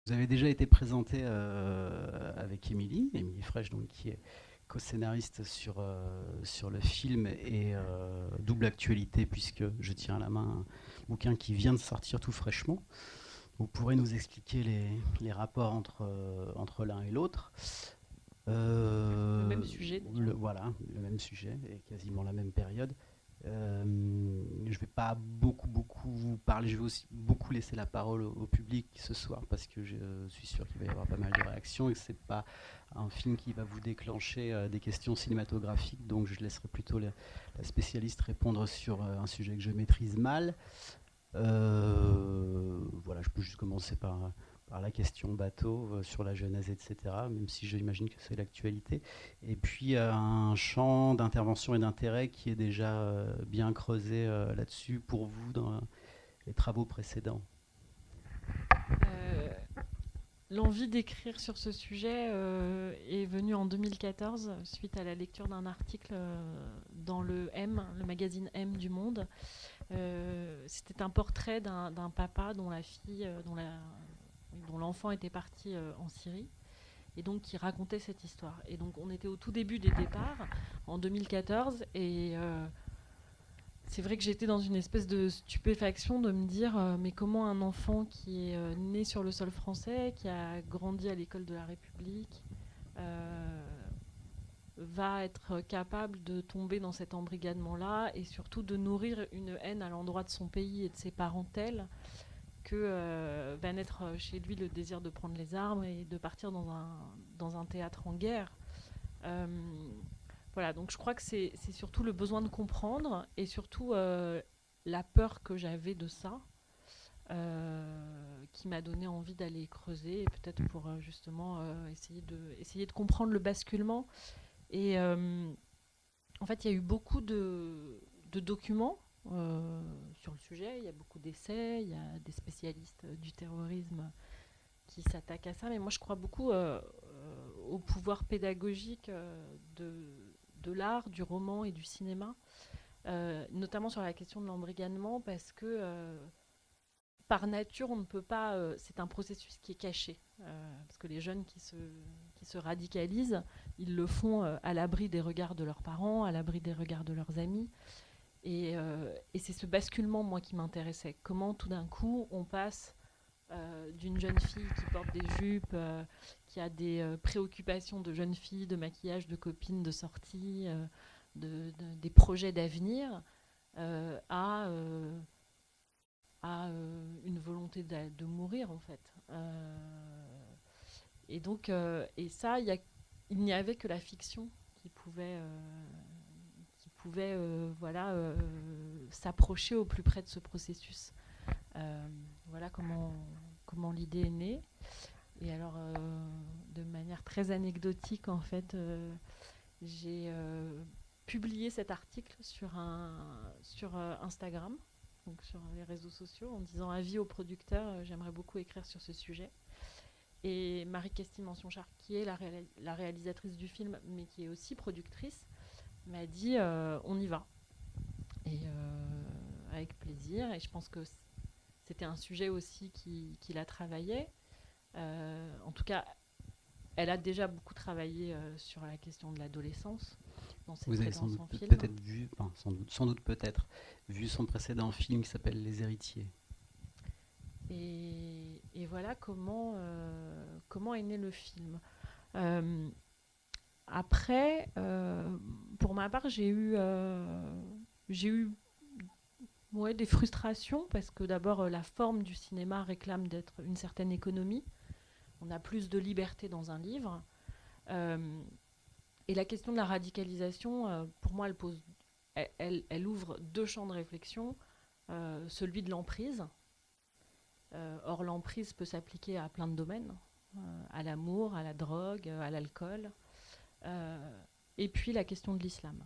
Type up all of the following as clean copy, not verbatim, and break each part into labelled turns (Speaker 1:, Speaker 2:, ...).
Speaker 1: Vous avez déjà été présenté avec Émilie Frêche, donc, qui est co-scénariste sur le film et double actualité, puisque je tiens à la main un bouquin qui vient de sortir tout fraîchement. Vous pourrez nous expliquer les rapports entre l'un et l'autre.
Speaker 2: Le même sujet d'ailleurs.
Speaker 1: Voilà, le même sujet et quasiment la même période. Je ne vais pas beaucoup vous parler, je vais aussi beaucoup laisser la parole au public ce soir parce que je suis sûr qu'il va y avoir pas mal de réactions et que c'est pas un film qui va vous déclencher des questions cinématographiques, donc je laisserai plutôt la spécialiste répondre sur un sujet que je maîtrise mal. Voilà, je peux juste commencer par la question bateau sur la Genèse, etc., même si j'imagine que c'est l'actualité. Et puis un champ d'intervention et d'intérêt qui est déjà bien creusé là-dessus pour vous dans les travaux précédents.
Speaker 2: Euh, L'envie d'écrire sur ce sujet est venue en 2014 suite à la lecture d'un article dans le M, le magazine M du Monde. C'était un portrait d'un papa dont la fille, dont l'enfant était parti en Syrie et donc qui racontait cette histoire. Et donc on était au tout début des départs en 2014 et c'est vrai que j'étais dans une espèce de stupéfaction de me dire mais comment un enfant qui est né sur le sol français, qui a grandi à l'école de la République, euh, va être capable de tomber dans cet embrigadement-là et surtout de nourrir une haine à l'endroit de son pays et de ses parents tels que va naître chez lui le désir de prendre les armes et de partir dans un théâtre en guerre. Euh, voilà, donc je crois que c'est surtout le besoin de comprendre et surtout la peur que j'avais de ça qui m'a donné envie d'aller creuser et peut-être pour justement essayer de comprendre le basculement. Et en fait, il y a eu beaucoup de documents sur le sujet, il y a beaucoup d'essais, il y a des spécialistes du terrorisme qui s'attaquent à ça, mais moi je crois beaucoup au pouvoir pédagogique de l'art, du roman et du cinéma, notamment sur la question de l'embrigadement, parce que par nature, on ne peut pas. C'est un processus qui est caché, parce que les jeunes qui se radicalisent, ils le font à l'abri des regards de leurs parents, à l'abri des regards de leurs amis. Et c'est ce basculement, moi, qui m'intéressait. Comment tout d'un coup, on passe d'une jeune fille qui porte des jupes, qui a des préoccupations de jeune fille, de maquillage, de copine, de sortie, des projets d'avenir, à une volonté de mourir en fait. Et donc, et ça, il n'y avait que la fiction qui pouvait voilà, s'approcher au plus près de ce processus. Voilà comment l'idée est née. Et alors, de manière très anecdotique, en fait, j'ai publié cet article sur Instagram, donc sur les réseaux sociaux, en disant avis au producteur, j'aimerais beaucoup écrire sur ce sujet. Et Marie-Castille Mention-Char, qui est la réalisatrice du film, mais qui est aussi productrice, m'a dit on y va. Et avec plaisir. Et je pense que c'était un sujet aussi qui la travaillait. En tout cas, elle a déjà beaucoup travaillé sur la question de l'adolescence dans ses
Speaker 1: Vous avez sans doute
Speaker 2: précédents films.
Speaker 1: peut-être vu, enfin, sans doute peut-être vu son précédent film qui s'appelle Les Héritiers.
Speaker 2: Et voilà comment est né le film. Euh, Après, pour ma part, j'ai eu ouais, des frustrations parce que d'abord, la forme du cinéma réclame d'être une certaine économie. On a plus de liberté dans un livre. Euh, et la question de la radicalisation, pour moi, elle ouvre deux champs de réflexion. Celui de l'emprise. Or, l'emprise peut s'appliquer à plein de domaines, à l'amour, à la drogue, à l'alcool. Euh, et puis la question de l'islam.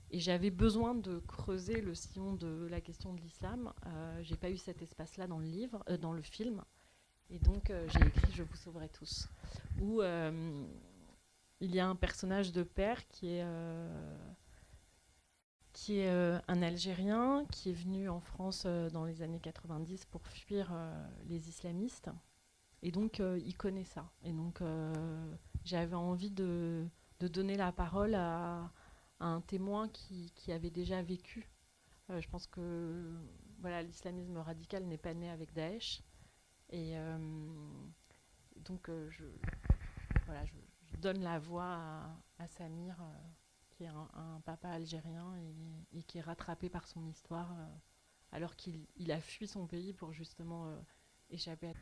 Speaker 2: Et j'avais besoin de creuser le sillon de la question de l'islam. J'ai pas eu cet espace-là dans le livre, dans le film. Et donc j'ai écrit Je vous sauverai tous, où il y a un personnage de père qui est un Algérien qui est venu en France dans les années 90 pour fuir les islamistes Et donc, il connaît ça. Et donc, j'avais envie de donner la parole à un témoin qui avait déjà vécu. Je pense que voilà, l'islamisme radical n'est pas né avec Daesh. Et donc, voilà, je donne la voix à Samir, qui est un papa algérien et qui est rattrapé par son histoire, alors qu'il a fui son pays pour justement échapper à...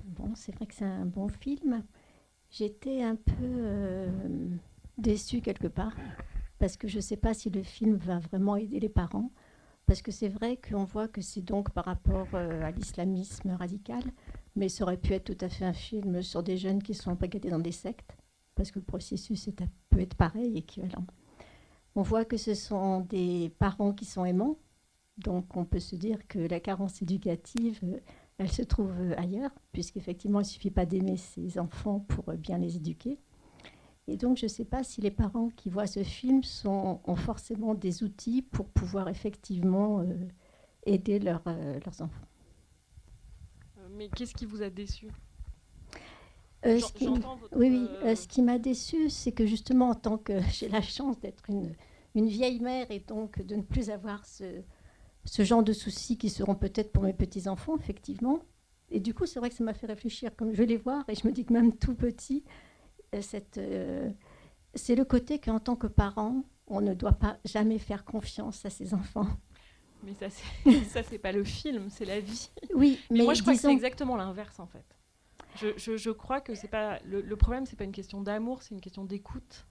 Speaker 3: Bon, c'est vrai que c'est un bon film. J'étais un peu déçue quelque part, parce que je ne sais pas si le film va vraiment aider les parents, parce que c'est vrai qu'on voit que c'est donc par rapport à l'islamisme radical, mais ça aurait pu être tout à fait un film sur des jeunes qui sont embrigadés dans des sectes, parce que le processus peut être pareil, équivalent. On voit que ce sont des parents qui sont aimants, donc on peut se dire que la carence éducative, elle se trouve ailleurs, puisqu'effectivement, il ne suffit pas d'aimer ses enfants pour bien les éduquer. Et donc, je ne sais pas si les parents qui voient ce film ont forcément des outils pour pouvoir effectivement aider leurs enfants.
Speaker 2: Mais qu'est-ce qui vous a déçu?
Speaker 3: J'entends votre... Oui, ce qui m'a déçue, c'est que justement, en tant que j'ai la chance d'être une vieille mère et donc de ne plus avoir ce genre de soucis qui seront peut-être pour mes petits-enfants, effectivement. Et du coup, c'est vrai que ça m'a fait réfléchir. Comme je vais les voir, et je me dis que même tout petit, c'est le côté qu'en tant que parent, on ne doit pas jamais faire confiance à ses enfants.
Speaker 2: Mais ça, c'est pas le film, c'est la vie.
Speaker 3: Oui,
Speaker 2: mais moi, je crois que c'est exactement l'inverse, en fait. Je crois que c'est pas le problème, c'est pas une question d'amour, c'est une question d'écoute.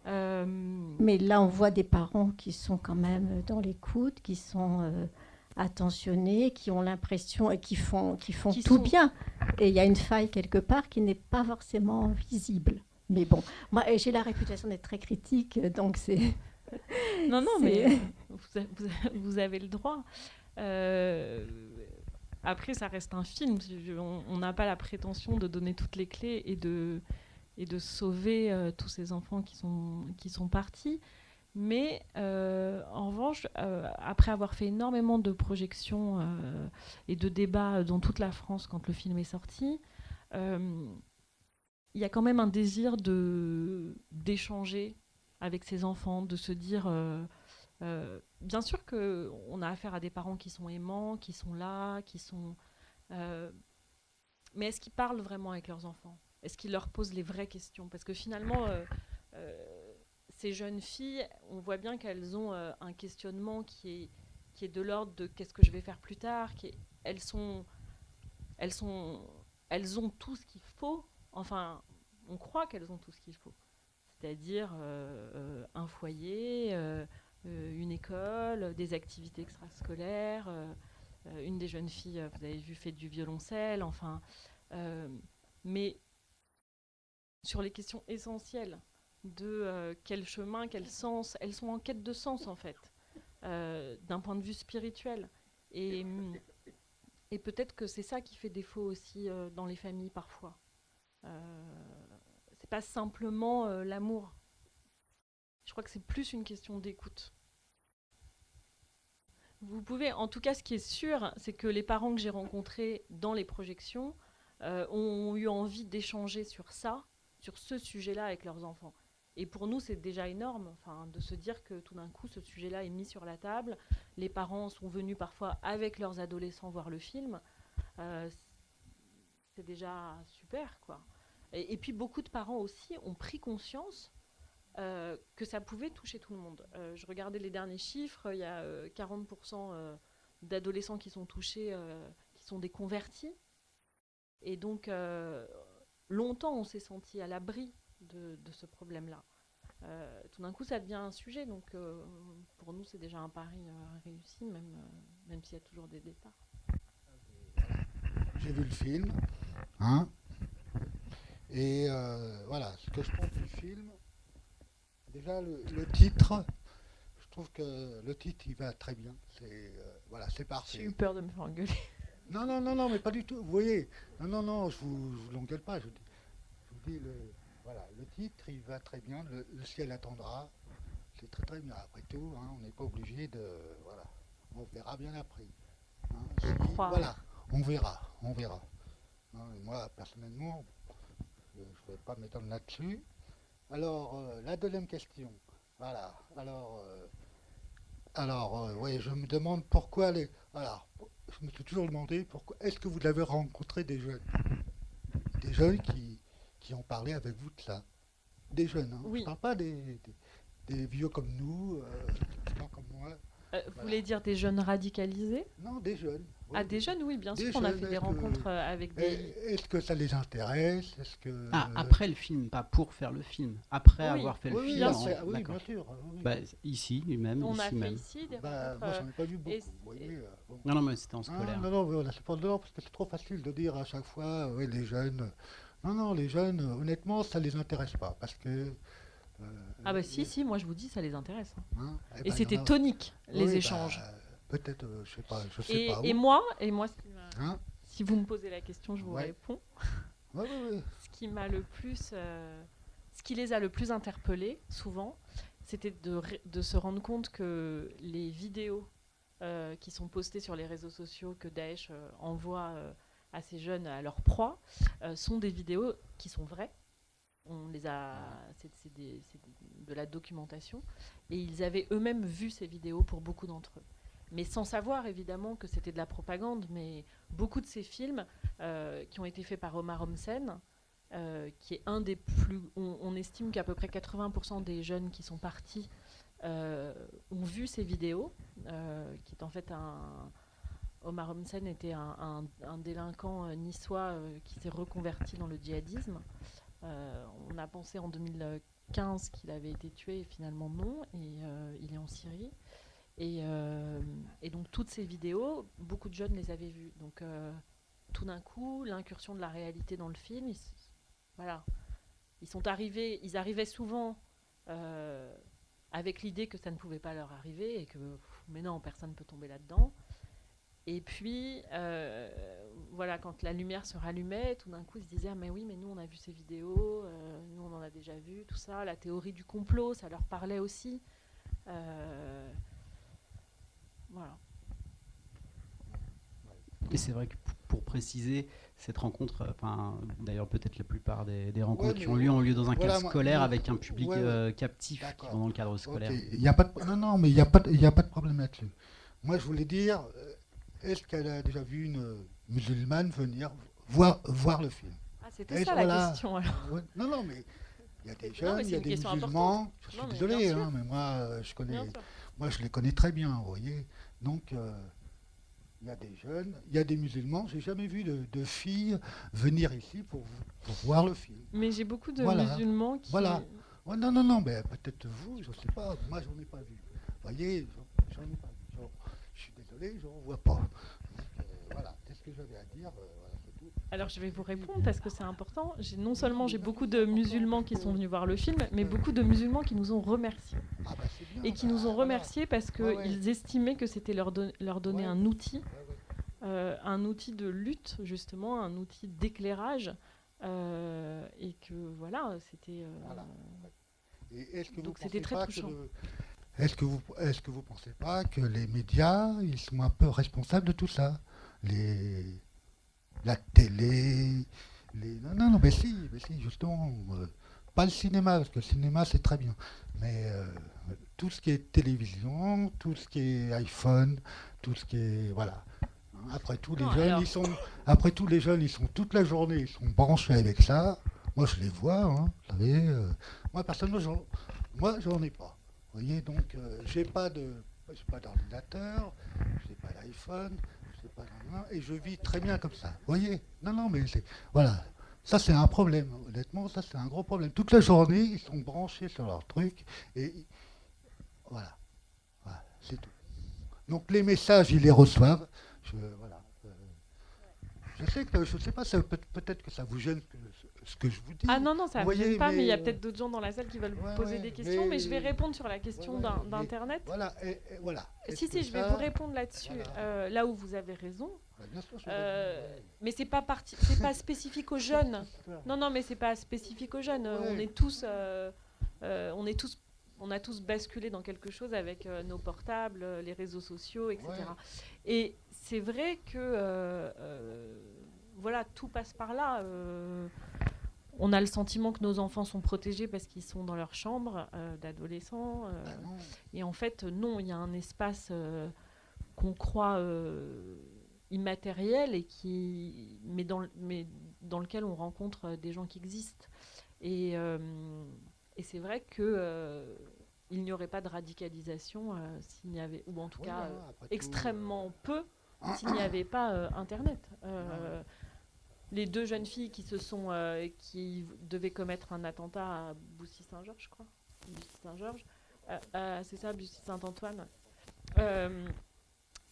Speaker 3: Mais là, on voit des parents qui sont quand même dans l'écoute, qui sont attentionnés, qui ont l'impression et qui font tout bien. Et il y a une faille quelque part qui n'est pas forcément visible. Mais bon, moi, j'ai la réputation d'être très critique, donc c'est...
Speaker 2: Non, mais vous avez le droit. Après, ça reste un film. On n'a pas la prétention de donner toutes les clés et de sauver tous ces enfants qui sont partis. Mais en revanche, après avoir fait énormément de projections et de débats dans toute la France quand le film est sorti, il y a quand même un désir d'échanger avec ses enfants, de se dire... bien sûr qu'on a affaire à des parents qui sont aimants, qui sont là, qui sont... mais est-ce qu'ils parlent vraiment avec leurs enfants? Est-ce qu'ils leur posent les vraies questions? Parce que finalement, ces jeunes filles, on voit bien qu'elles ont un questionnement qui est de l'ordre de qu'est-ce que je vais faire plus tard. Elles ont tout ce qu'il faut. Enfin, on croit qu'elles ont tout ce qu'il faut. C'est-à-dire un foyer, une école, des activités extrascolaires. Une des jeunes filles, vous avez vu, fait du violoncelle. Enfin, mais sur les questions essentielles de quel chemin, quel sens, elles sont en quête de sens en fait, d'un point de vue spirituel. Et peut-être que c'est ça qui fait défaut aussi dans les familles parfois. C'est pas simplement l'amour. Je crois que c'est plus une question d'écoute. Vous pouvez, en tout cas, ce qui est sûr, c'est que les parents que j'ai rencontrés dans les projections ont eu envie d'échanger sur ça, sur ce sujet-là avec leurs enfants. Et pour nous, c'est déjà énorme, enfin, de se dire que tout d'un coup, ce sujet-là est mis sur la table. Les parents sont venus parfois avec leurs adolescents voir le film. C'est déjà super, quoi. Et puis, beaucoup de parents aussi ont pris conscience que ça pouvait toucher tout le monde. Je regardais les derniers chiffres, il y a 40% d'adolescents qui sont touchés, qui sont des convertis. Et donc, longtemps, on s'est senti à l'abri de ce problème-là. Tout d'un coup, ça devient un sujet. Donc, pour nous, c'est déjà un pari réussi, même s'il y a toujours des départs.
Speaker 4: J'ai vu le film. Hein, et voilà, ce que je pense du film, déjà le titre, je trouve que le titre, il va très bien. Voilà, c'est parfait.
Speaker 2: J'ai eu peur de me faire engueuler.
Speaker 4: Non, mais pas du tout. Vous voyez, non, je vous l'engueule pas. Je vous dis, le titre, il va très bien. Le ciel attendra. C'est très très bien. Après tout, hein, on n'est pas obligé de... Voilà, on verra bien après. Hein, voilà, on verra. moi, personnellement, je ne vais pas m'étendre là-dessus. Alors, la deuxième question. Voilà. Oui, je me demande pourquoi les. Alors, je me suis toujours demandé pourquoi. Est-ce que vous avez rencontré des jeunes? Des jeunes qui ont parlé avec vous de ça? Des jeunes, hein. Je
Speaker 2: Oui.
Speaker 4: ne parle pas des vieux comme nous, pas comme moi.
Speaker 2: Vous
Speaker 4: Voilà.
Speaker 2: voulez dire des jeunes radicalisés?
Speaker 4: Non, des jeunes.
Speaker 2: Ah,
Speaker 4: Oui.
Speaker 2: des jeunes, oui, bien
Speaker 4: Des
Speaker 2: sûr. On a
Speaker 4: jeunes,
Speaker 2: fait des
Speaker 4: est-ce que-
Speaker 2: rencontres avec des.
Speaker 4: Est-ce que ça les intéresse? Est-ce que.
Speaker 1: Ah, après le film, pas pour faire le film. Après
Speaker 2: Oui,
Speaker 1: avoir fait
Speaker 4: Oui,
Speaker 1: le
Speaker 4: oui,
Speaker 1: film,
Speaker 2: bien
Speaker 4: après, oui,
Speaker 1: d'accord.
Speaker 4: bien sûr. Oui.
Speaker 1: Bah, ici, lui-même,
Speaker 2: On a
Speaker 1: ici
Speaker 2: fait
Speaker 1: même.
Speaker 2: ici des
Speaker 4: Bah,
Speaker 2: rencontres.
Speaker 4: moi, j'en ai pas vu beaucoup.
Speaker 2: et-
Speaker 4: Vous voyez, bon.
Speaker 1: Non, non, mais c'était en scolaire.
Speaker 4: Non, voilà, c'est pas dedans parce que c'est trop facile de dire à chaque fois, oui, les jeunes. Non, les jeunes, honnêtement, ça les intéresse pas parce que.
Speaker 2: Ah bah si, moi je vous dis, ça les intéresse.
Speaker 4: Hein, eh
Speaker 2: Et
Speaker 4: ben, il y
Speaker 2: c'était
Speaker 4: en a-
Speaker 2: tonique, les
Speaker 4: Oui,
Speaker 2: échanges.
Speaker 4: Peut-être, je sais pas
Speaker 2: Et
Speaker 4: où.
Speaker 2: moi,
Speaker 4: Hein
Speaker 2: si vous me posez la question, je vous
Speaker 4: Ouais.
Speaker 2: réponds.
Speaker 4: Ouais.
Speaker 2: Ce qui m'a le plus, ce qui les a le plus interpellés, souvent, c'était de se rendre compte que les vidéos qui sont postées sur les réseaux sociaux que Daesh envoie à ces jeunes, à leur proie, sont des vidéos qui sont vraies. On les a, c'est de la documentation, et ils avaient eux-mêmes vu ces vidéos pour beaucoup d'entre eux. Mais sans savoir évidemment que c'était de la propagande, mais beaucoup de ces films qui ont été faits par Omar Homsen, qui est un des plus... On estime qu'à peu près 80% des jeunes qui sont partis ont vu ces vidéos, qui est en fait Omar Homsen était un délinquant niçois qui s'est reconverti dans le djihadisme. On a pensé en 2015 qu'il avait été tué, et finalement non, et il est en Syrie. Et donc toutes ces vidéos, beaucoup de jeunes les avaient vues. Donc tout d'un coup, l'incursion de la réalité dans le film, ils arrivaient souvent avec l'idée que ça ne pouvait pas leur arriver et que mais non, personne ne peut tomber là-dedans. Et puis, quand la lumière se rallumait, tout d'un coup, ils se disaient « Ah, mais oui, mais nous, on a vu ces vidéos, nous, on en a déjà vu, tout ça. » La théorie du complot, ça leur parlait aussi. Voilà.
Speaker 1: Et c'est vrai que pour préciser, cette rencontre, d'ailleurs peut-être la plupart des rencontres qui ont lieu dans un cadre scolaire avec un public captif qui vont dans le cadre scolaire.
Speaker 4: Okay. Y a pas de, non, mais il n'y a pas de problème là-dessus. Moi, je voulais dire, est-ce qu'elle a déjà vu une musulmane venir voir le film?
Speaker 2: Ah, c'était ça la question alors.
Speaker 4: Non, mais il y a des jeunes, il y a des musulmans.
Speaker 2: Importante.
Speaker 4: Je suis désolé, mais moi, je les connais très bien, vous voyez. Donc, il y a des jeunes, il y a des musulmans. J'ai jamais vu de filles venir ici pour voir le film.
Speaker 2: Mais j'ai beaucoup de musulmans qui...
Speaker 4: Voilà. Ouais, non, mais peut-être vous, je ne sais pas. Moi, j'en ai pas vu. Vous voyez, j'en ai pas vu. Je suis désolé, je n'en vois pas. Donc, voilà, c'est ce que j'avais à dire. C'est tout.
Speaker 2: Alors, je vais vous répondre parce que c'est important. Non seulement j'ai beaucoup de musulmans qui sont venus voir le film, mais beaucoup de musulmans qui nous ont remerciés.
Speaker 4: Ah, c'est bien,
Speaker 2: et qui nous ont remerciés parce qu'ils estimaient que c'était leur donner un outil, un outil de lutte, justement, un outil d'éclairage. Et que voilà, c'était.
Speaker 4: Et est-ce que
Speaker 2: donc c'était très touchant.
Speaker 4: Est-ce que vous pensez pas que les médias, ils sont un peu responsables de tout ça? La télé, non, mais si, justement, pas le cinéma, parce que le cinéma c'est très bien, mais tout ce qui est télévision, tout ce qui est iPhone, tout ce qui est voilà. Après tout, les jeunes, ils sont toute la journée, ils sont branchés avec ça. Moi, je les vois, hein, vous savez. Moi, personnellement, j'en ai pas. Vous voyez, donc, j'ai pas d'ordinateur, j'ai pas d'iPhone, et je vis très bien comme ça. Vous voyez? Non, mais voilà. Ça, c'est un problème. Honnêtement, ça, c'est un gros problème. Toute la journée, ils sont branchés sur leur truc, et voilà, c'est tout. Donc, les messages, ils les reçoivent. Je sais que, je sais pas, peut-être que ça vous gêne ce que je vous dis.
Speaker 2: Ah non, ça ne me gêne pas, mais il y a peut-être d'autres gens dans la salle qui veulent poser des questions, mais je vais répondre sur la question d'Internet.
Speaker 4: Voilà.
Speaker 2: Si, je vais vous répondre là-dessus. Voilà. Là où vous avez raison. Bien sûr, mais c'est pas spécifique aux jeunes. Non, mais c'est pas spécifique aux jeunes. On a tous basculé dans quelque chose avec nos portables, les réseaux sociaux, etc. Et c'est vrai que voilà, tout passe par là. On a le sentiment que nos enfants sont protégés parce qu'ils sont dans leur chambre d'adolescents. Et en fait, non, il y a un espace qu'on croit immatériel, mais dans lequel on rencontre des gens qui existent. Et c'est vrai que il n'y aurait pas de radicalisation s'il n'y avait, ou en tout cas extrêmement peu, s'il n'y avait pas Internet. Les 2 jeunes filles qui devaient commettre un attentat à Boussy-Saint-Georges, je crois. Boussy-Saint-Georges. C'est ça, Boussy-Saint-Antoine.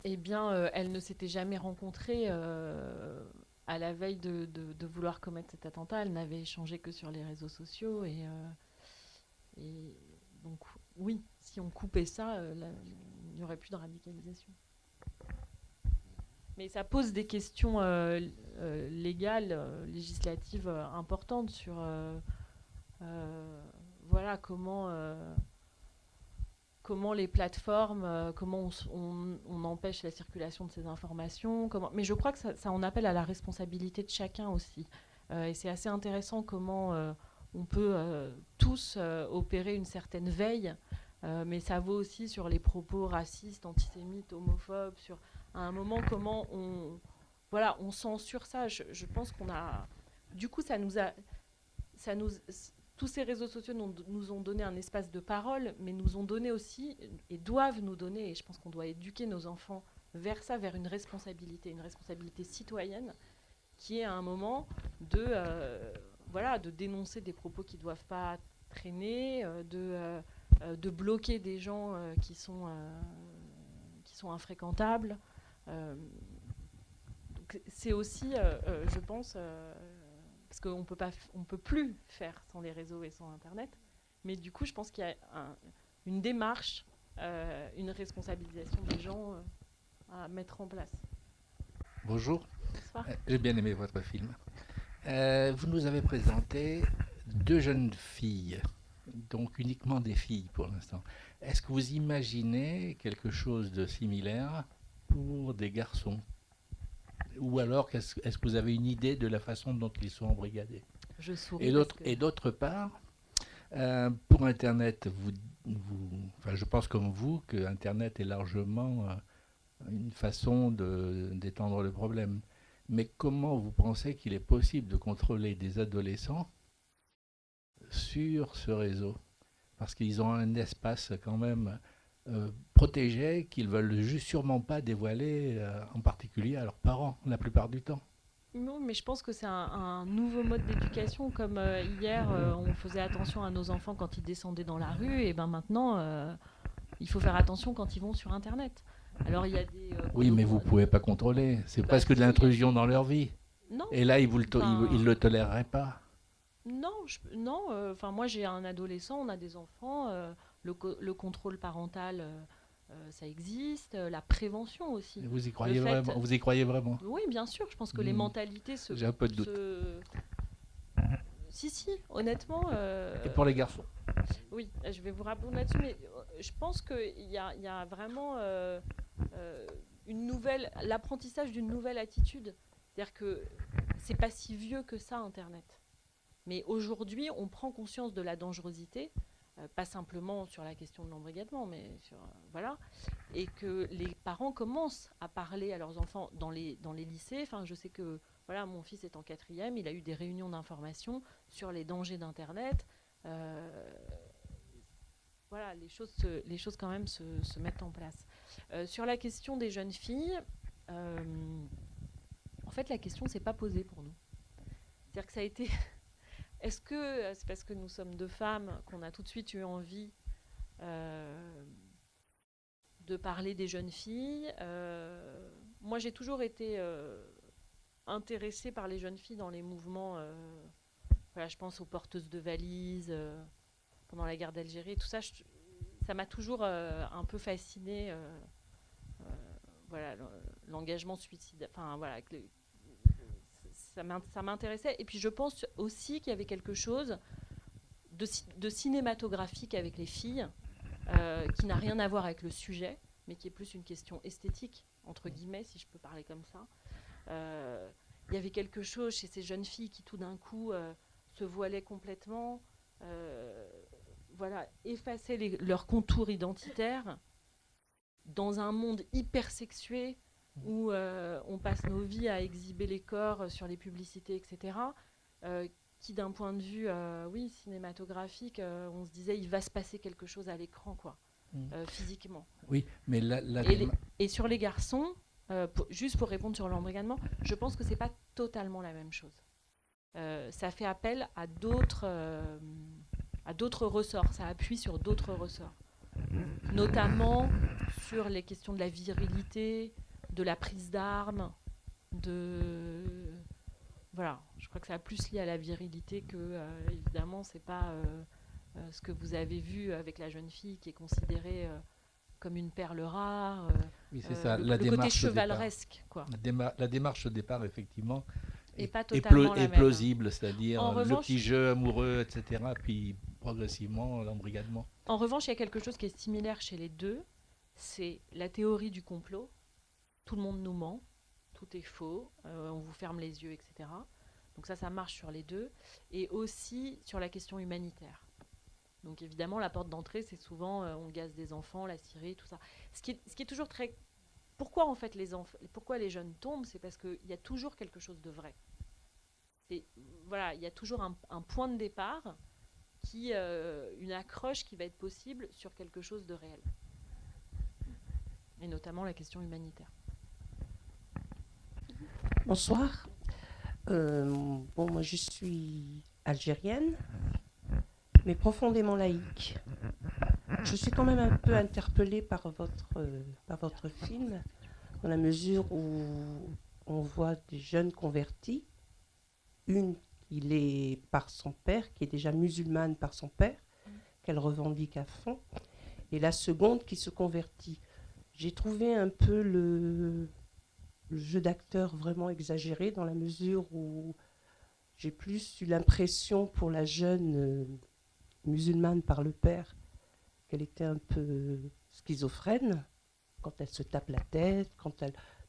Speaker 2: Eh bien, elles ne s'étaient jamais rencontrées à la veille de vouloir commettre cet attentat. Elles n'avaient échangé que sur les réseaux sociaux. Et donc, oui, si on coupait ça, il n'y aurait plus de radicalisation. Mais ça pose des questions légales, législatives importantes sur voilà, comment les plateformes, comment on empêche la circulation de ces informations. Mais je crois que ça en appelle à la responsabilité de chacun aussi. Et c'est assez intéressant comment on peut tous opérer une certaine veille, mais ça vaut aussi sur les propos racistes, antisémites, homophobes, sur à un moment comment on censure ça. Je pense qu'on a... Du coup, tous ces réseaux sociaux nous ont donné un espace de parole, mais nous ont donné aussi, et doivent nous donner, et je pense qu'on doit éduquer nos enfants vers ça, vers une responsabilité citoyenne, qui est à un moment de dénoncer des propos qui ne doivent pas traîner, de bloquer des gens qui sont infréquentables. Donc c'est aussi, je pense... parce qu'on peut plus faire sans les réseaux et sans Internet. Mais du coup, je pense qu'il y a une démarche, une responsabilisation des gens à mettre en place.
Speaker 5: Bonjour.
Speaker 2: Bonsoir.
Speaker 5: J'ai bien aimé votre film. Vous nous avez présenté 2 jeunes filles, donc uniquement des filles pour l'instant. Est-ce que vous imaginez quelque chose de similaire pour des garçons ? Ou alors, est-ce que vous avez une idée de la façon dont ils sont embrigadés ?
Speaker 2: Je souris.
Speaker 5: Et d'autre part, pour Internet, je pense comme vous que Internet est largement une façon d'étendre le problème. Mais comment vous pensez qu'il est possible de contrôler des adolescents sur ce réseau ? Parce qu'ils ont un espace quand même protégé qu'ils ne veulent sûrement pas dévoiler, en particulier à leurs parents, la plupart du temps.
Speaker 2: Non, mais je pense que c'est un nouveau mode d'éducation. Comme hier, on faisait attention à nos enfants quand ils descendaient dans la rue, et ben maintenant, il faut faire attention quand ils vont sur Internet. Alors, il y a des...
Speaker 5: oui, mais vous ne pouvez pas contrôler. C'est presque de l'intrusion dans leur vie.
Speaker 2: Non.
Speaker 5: Et là, ils ne le toléreraient pas.
Speaker 2: Non. Moi, j'ai un adolescent, on a des enfants. Le contrôle parental, ça existe. La prévention aussi.
Speaker 5: Vous y croyez vraiment ? Vous y croyez vraiment ?
Speaker 2: Oui, bien sûr. Je pense que les mentalités se...
Speaker 5: J'ai un peu de doute.
Speaker 2: Si, honnêtement...
Speaker 5: Et pour les garçons ?
Speaker 2: Oui, je vais vous répondre là-dessus, mais je pense qu'il y a vraiment l'apprentissage d'une nouvelle attitude. C'est-à-dire que c'est pas si vieux que ça, Internet. Mais aujourd'hui, on prend conscience de la dangerosité, pas simplement sur la question de l'embrigadement, mais voilà, et que les parents commencent à parler à leurs enfants dans les lycées. Enfin, je sais que voilà, mon fils est en 4e, il a eu des réunions d'information sur les dangers d'Internet. Voilà, les choses quand même se mettent en place. Sur la question des jeunes filles, en fait, la question s'est pas posée pour nous. C'est-à-dire que ça a été... Est-ce que c'est parce que nous sommes 2 femmes qu'on a tout de suite eu envie de parler des jeunes filles ? Moi, j'ai toujours été intéressée par les jeunes filles dans les mouvements. Voilà, je pense aux porteuses de valises pendant la guerre d'Algérie. Tout ça, ça m'a toujours un peu fascinée. Voilà, l'engagement suicidaire. Enfin, voilà. Ça m'intéressait. Et puis je pense aussi qu'il y avait quelque chose de cinématographique avec les filles, qui n'a rien à voir avec le sujet, mais qui est plus une question esthétique, entre guillemets, si je peux parler comme ça. il y avait quelque chose chez ces jeunes filles qui tout d'un coup se voilaient complètement, voilà, effaçaient leurs contours identitaires dans un monde hyper sexué où on passe nos vies à exhiber les corps sur les publicités, etc. Qui d'un point de vue oui, cinématographique, on se disait il va se passer quelque chose à l'écran, quoi, physiquement.
Speaker 5: Oui, mais
Speaker 2: et sur les garçons, juste pour répondre sur l'embrigadement, je pense que c'est pas totalement la même chose. Ça fait appel à d'autres ressorts, ça appuie sur d'autres ressorts, notamment sur les questions de la virilité, de la prise d'armes, voilà, je crois que ça a plus lié à la virilité que, évidemment, c'est pas ce que vous avez vu avec la jeune fille qui est considérée comme une perle rare.
Speaker 5: Oui, c'est ça,
Speaker 2: le côté chevaleresque, quoi.
Speaker 5: La démarche au départ, effectivement,
Speaker 2: est pas totalement la même.
Speaker 5: plausible, c'est-à-dire
Speaker 2: revanche,
Speaker 5: le petit jeu amoureux, etc., puis progressivement l'embrigadement.
Speaker 2: En revanche, il y a quelque chose qui est similaire chez les deux, c'est la théorie du complot. Tout le monde nous ment, tout est faux, on vous ferme les yeux, etc. Donc ça marche sur les deux. Et aussi sur la question humanitaire. Donc évidemment, la porte d'entrée, c'est souvent on gaze des enfants, la Syrie, tout ça. Ce qui est toujours très... Pourquoi en fait pourquoi les jeunes tombent, c'est parce qu'il y a toujours quelque chose de vrai. Voilà, il y a toujours un point de départ, une accroche qui va être possible sur quelque chose de réel. Et notamment la question humanitaire.
Speaker 6: Bonsoir. Moi je suis algérienne, mais profondément laïque. Je suis quand même un peu interpellée par votre film, dans la mesure où on voit des jeunes convertis. Une qui l'est par son père, qui est déjà musulmane par son père, qu'elle revendique à fond, et la seconde qui se convertit. J'ai trouvé un peu le jeu d'acteur vraiment exagéré, dans la mesure où j'ai plus eu l'impression pour la jeune musulmane par le père qu'elle était un peu schizophrène quand elle se tape la tête,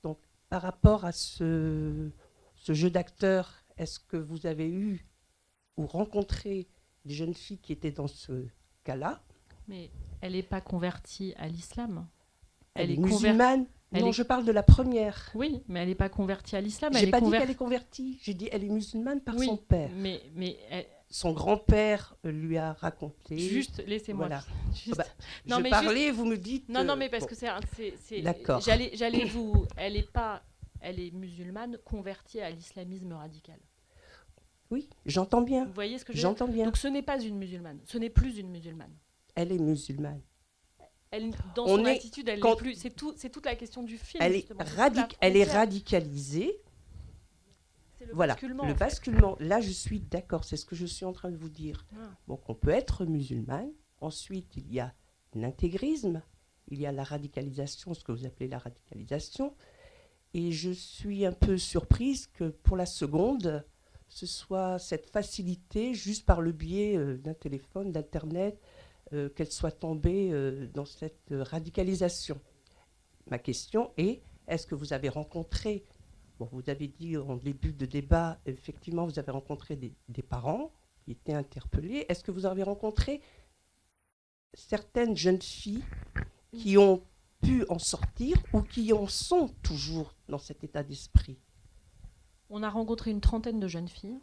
Speaker 6: donc par rapport à ce jeu d'acteur, est-ce que vous avez eu ou rencontré des jeunes filles qui étaient dans ce cas-là?
Speaker 2: Mais elle n'est pas convertie à l'islam.
Speaker 6: Elle est musulmane. Non, je parle de la première.
Speaker 2: Oui, mais elle n'est pas convertie à l'islam.
Speaker 6: J'ai pas dit qu'elle est convertie. J'ai dit elle est musulmane par son père.
Speaker 2: Mais
Speaker 6: son grand-père lui a raconté.
Speaker 2: Juste, laissez-moi.
Speaker 6: Voilà.
Speaker 2: Juste...
Speaker 6: Non, je parlais, vous me dites.
Speaker 2: Non, mais parce que c'est.
Speaker 6: D'accord.
Speaker 2: J'allais vous. Elle est musulmane convertie à l'islamisme radical.
Speaker 6: Oui, j'entends bien.
Speaker 2: Vous voyez ce que je veux
Speaker 6: dire ? J'entends bien.
Speaker 2: Donc ce n'est pas une musulmane. Ce n'est plus une musulmane.
Speaker 6: Elle est musulmane.
Speaker 2: Dans son attitude, elle n'est plus. C'est toute la question du film.
Speaker 6: Elle est radicalisée.
Speaker 2: C'est le
Speaker 6: voilà,
Speaker 2: basculement.
Speaker 6: Le basculement. Là, je suis d'accord. C'est ce que je suis en train de vous dire. Donc, on peut être musulmane. Ensuite, il y a l'intégrisme. Il y a la radicalisation, ce que vous appelez la radicalisation. Et je suis un peu surprise que pour la seconde, ce soit cette facilité, juste par le biais d'un téléphone, d'Internet, qu'elle soit tombée dans cette radicalisation. Ma question est, est-ce que vous avez rencontré, vous avez dit en début de débat, effectivement, vous avez rencontré des parents qui étaient interpellés. Est-ce que vous avez rencontré certaines jeunes filles qui ont pu en sortir ou qui en sont toujours dans cet état d'esprit?
Speaker 2: On a rencontré une trentaine de jeunes filles.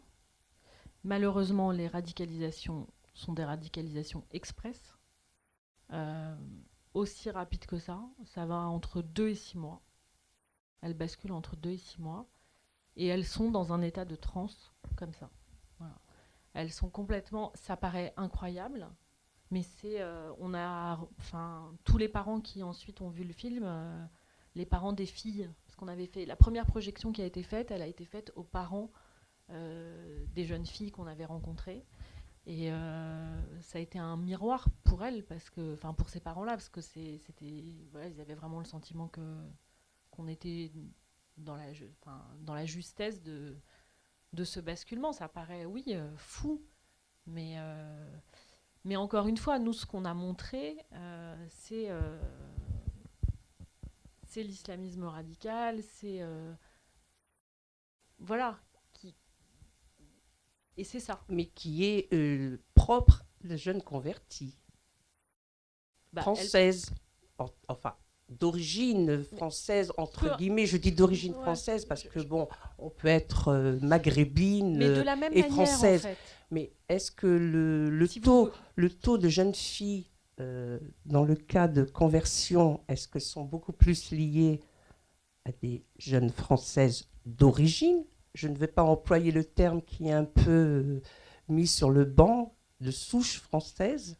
Speaker 2: Malheureusement, les radicalisations sont des radicalisations express. Aussi rapides que ça. Ça va entre 2 et 6 mois. Elles basculent entre 2 et 6 mois. Et elles sont dans un état de transe, comme ça. Voilà. Elles sont complètement... Ça paraît incroyable, mais c'est... tous les parents qui ensuite ont vu le film, les parents des filles, parce qu'on avait fait... La première projection qui a été faite, elle a été faite aux parents des jeunes filles qu'on avait rencontrées. Et ça a été un miroir pour elles, pour ces parents-là, parce que ils avaient vraiment le sentiment qu'on était dans la justesse de ce basculement. Ça paraît, fou, mais encore une fois, nous, ce qu'on a montré, c'est l'islamisme radical, voilà. Et c'est ça.
Speaker 6: Mais qui est propre de jeunes convertis.
Speaker 2: Bah,
Speaker 6: Française. Enfin, d'origine française, entre
Speaker 2: Peu-
Speaker 6: guillemets. Je dis d'origine
Speaker 2: Ouais,
Speaker 6: française parce que, bon, on peut être maghrébine
Speaker 2: mais de la même
Speaker 6: et
Speaker 2: manière,
Speaker 6: française.
Speaker 2: en fait.
Speaker 6: Mais est-ce que le
Speaker 2: Si
Speaker 6: taux,
Speaker 2: vous-
Speaker 6: le taux de jeunes filles dans le cas de conversion, est-ce que sont beaucoup plus liés à des jeunes françaises d'origine? Je ne vais pas employer le terme qui est un peu mis sur le banc, de souche française.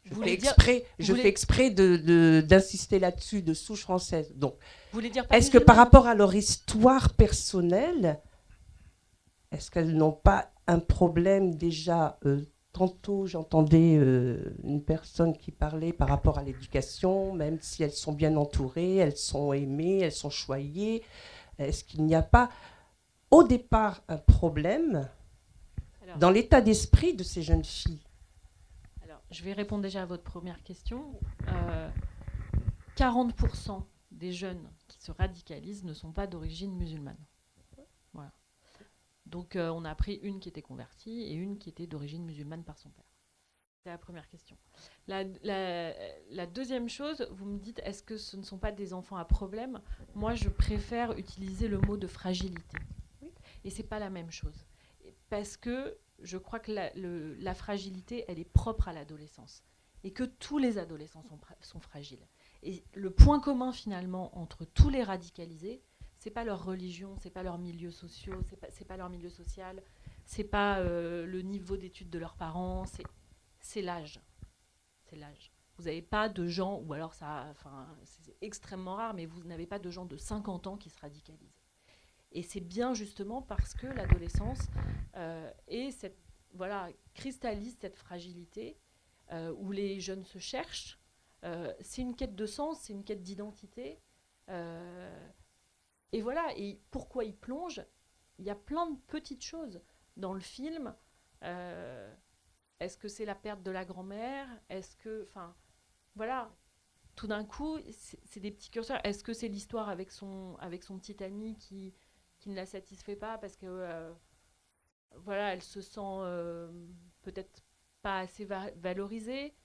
Speaker 6: Je
Speaker 2: Vous
Speaker 6: fais
Speaker 2: voulez dire-
Speaker 6: exprès,
Speaker 2: vous
Speaker 6: je
Speaker 2: voulez-
Speaker 6: fais exprès d'insister là-dessus, de souche française. Donc,
Speaker 2: Vous voulez dire pas
Speaker 6: est-ce que par
Speaker 2: musulmane?
Speaker 6: rapport à leur histoire personnelle, est-ce qu'elles n'ont pas un problème déjà tantôt, j'entendais une personne qui parlait par rapport à l'éducation, même si elles sont bien entourées, elles sont aimées, elles sont choyées. Est-ce qu'il n'y a pas, au départ, un problème
Speaker 2: Alors,
Speaker 6: dans l'état d'esprit de ces jeunes filles?
Speaker 2: alors, je vais répondre déjà à votre première question. 40% des jeunes qui se radicalisent ne sont pas d'origine musulmane. Voilà. Donc, on a pris une qui était convertie et une qui était d'origine musulmane par son père. C'est la première question. La deuxième chose, vous me dites, est-ce que ce ne sont pas des enfants à problème? Moi, je préfère utiliser le mot de fragilité. Et c'est pas la même chose. Parce que je crois que la fragilité, elle est propre à l'adolescence. Et que tous les adolescents sont fragiles. Et le point commun, finalement, entre tous les radicalisés, c'est pas leur religion, c'est pas leur milieu social, c'est pas leur milieu social, c'est pas le niveau d'études de leurs parents, c'est l'âge. C'est l'âge. Vous n'avez pas de gens, ou alors c'est extrêmement rare, mais vous n'avez pas de gens de 50 ans qui se radicalisent. Et c'est bien justement parce que l'adolescence cristallise cette fragilité où les jeunes se cherchent. C'est une quête de sens, c'est une quête d'identité. Et voilà, et pourquoi ils plongent? Il y a plein de petites choses dans le film. Est-ce que c'est la perte de la grand-mère? Est-ce que, voilà, tout d'un coup, c'est des petits curseurs. Est-ce que c'est l'histoire avec son petit ami qui ne la satisfait pas parce que, voilà, elle se sent peut-être pas assez valorisée?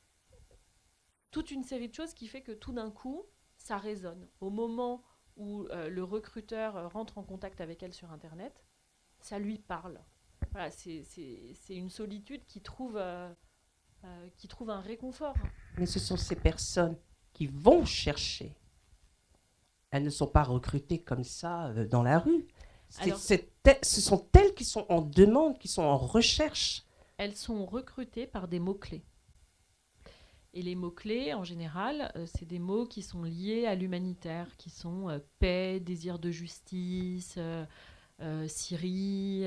Speaker 2: Toute une série de choses qui fait que tout d'un coup, ça résonne. Au moment où le recruteur rentre en contact avec elle sur Internet, ça lui parle. Voilà, c'est une solitude qui trouve un réconfort.
Speaker 6: Mais ce sont ces personnes qui vont chercher. Elles ne sont pas recrutées comme ça dans la rue. Ce sont elles qui sont en demande, qui sont en recherche.
Speaker 2: Elles sont recrutées par des mots-clés. Et les mots-clés, en général, c'est des mots qui sont liés à l'humanitaire, qui sont paix, désir de justice, Syrie.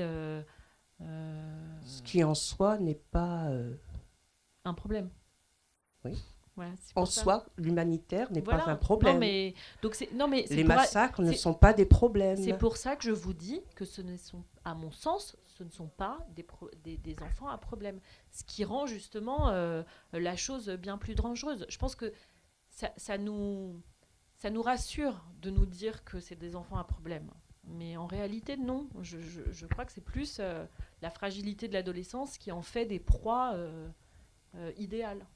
Speaker 6: Ce qui en soi n'est pas...
Speaker 2: un problème.
Speaker 6: Oui.
Speaker 2: Voilà, c'est
Speaker 6: En
Speaker 2: pour ça.
Speaker 6: soi, l'humanitaire n'est
Speaker 2: Voilà.
Speaker 6: pas un problème.
Speaker 2: Mais
Speaker 6: Les massacres ne sont pas des problèmes.
Speaker 2: C'est pour ça que je vous dis que à mon sens, ce ne sont pas des enfants à problème. Ce qui rend justement la chose bien plus dangereuse. Je pense que ça nous rassure de nous dire que c'est des enfants à problème. Mais en réalité, non. Je crois que c'est plus la fragilité de l'adolescence qui en fait des proies idéales.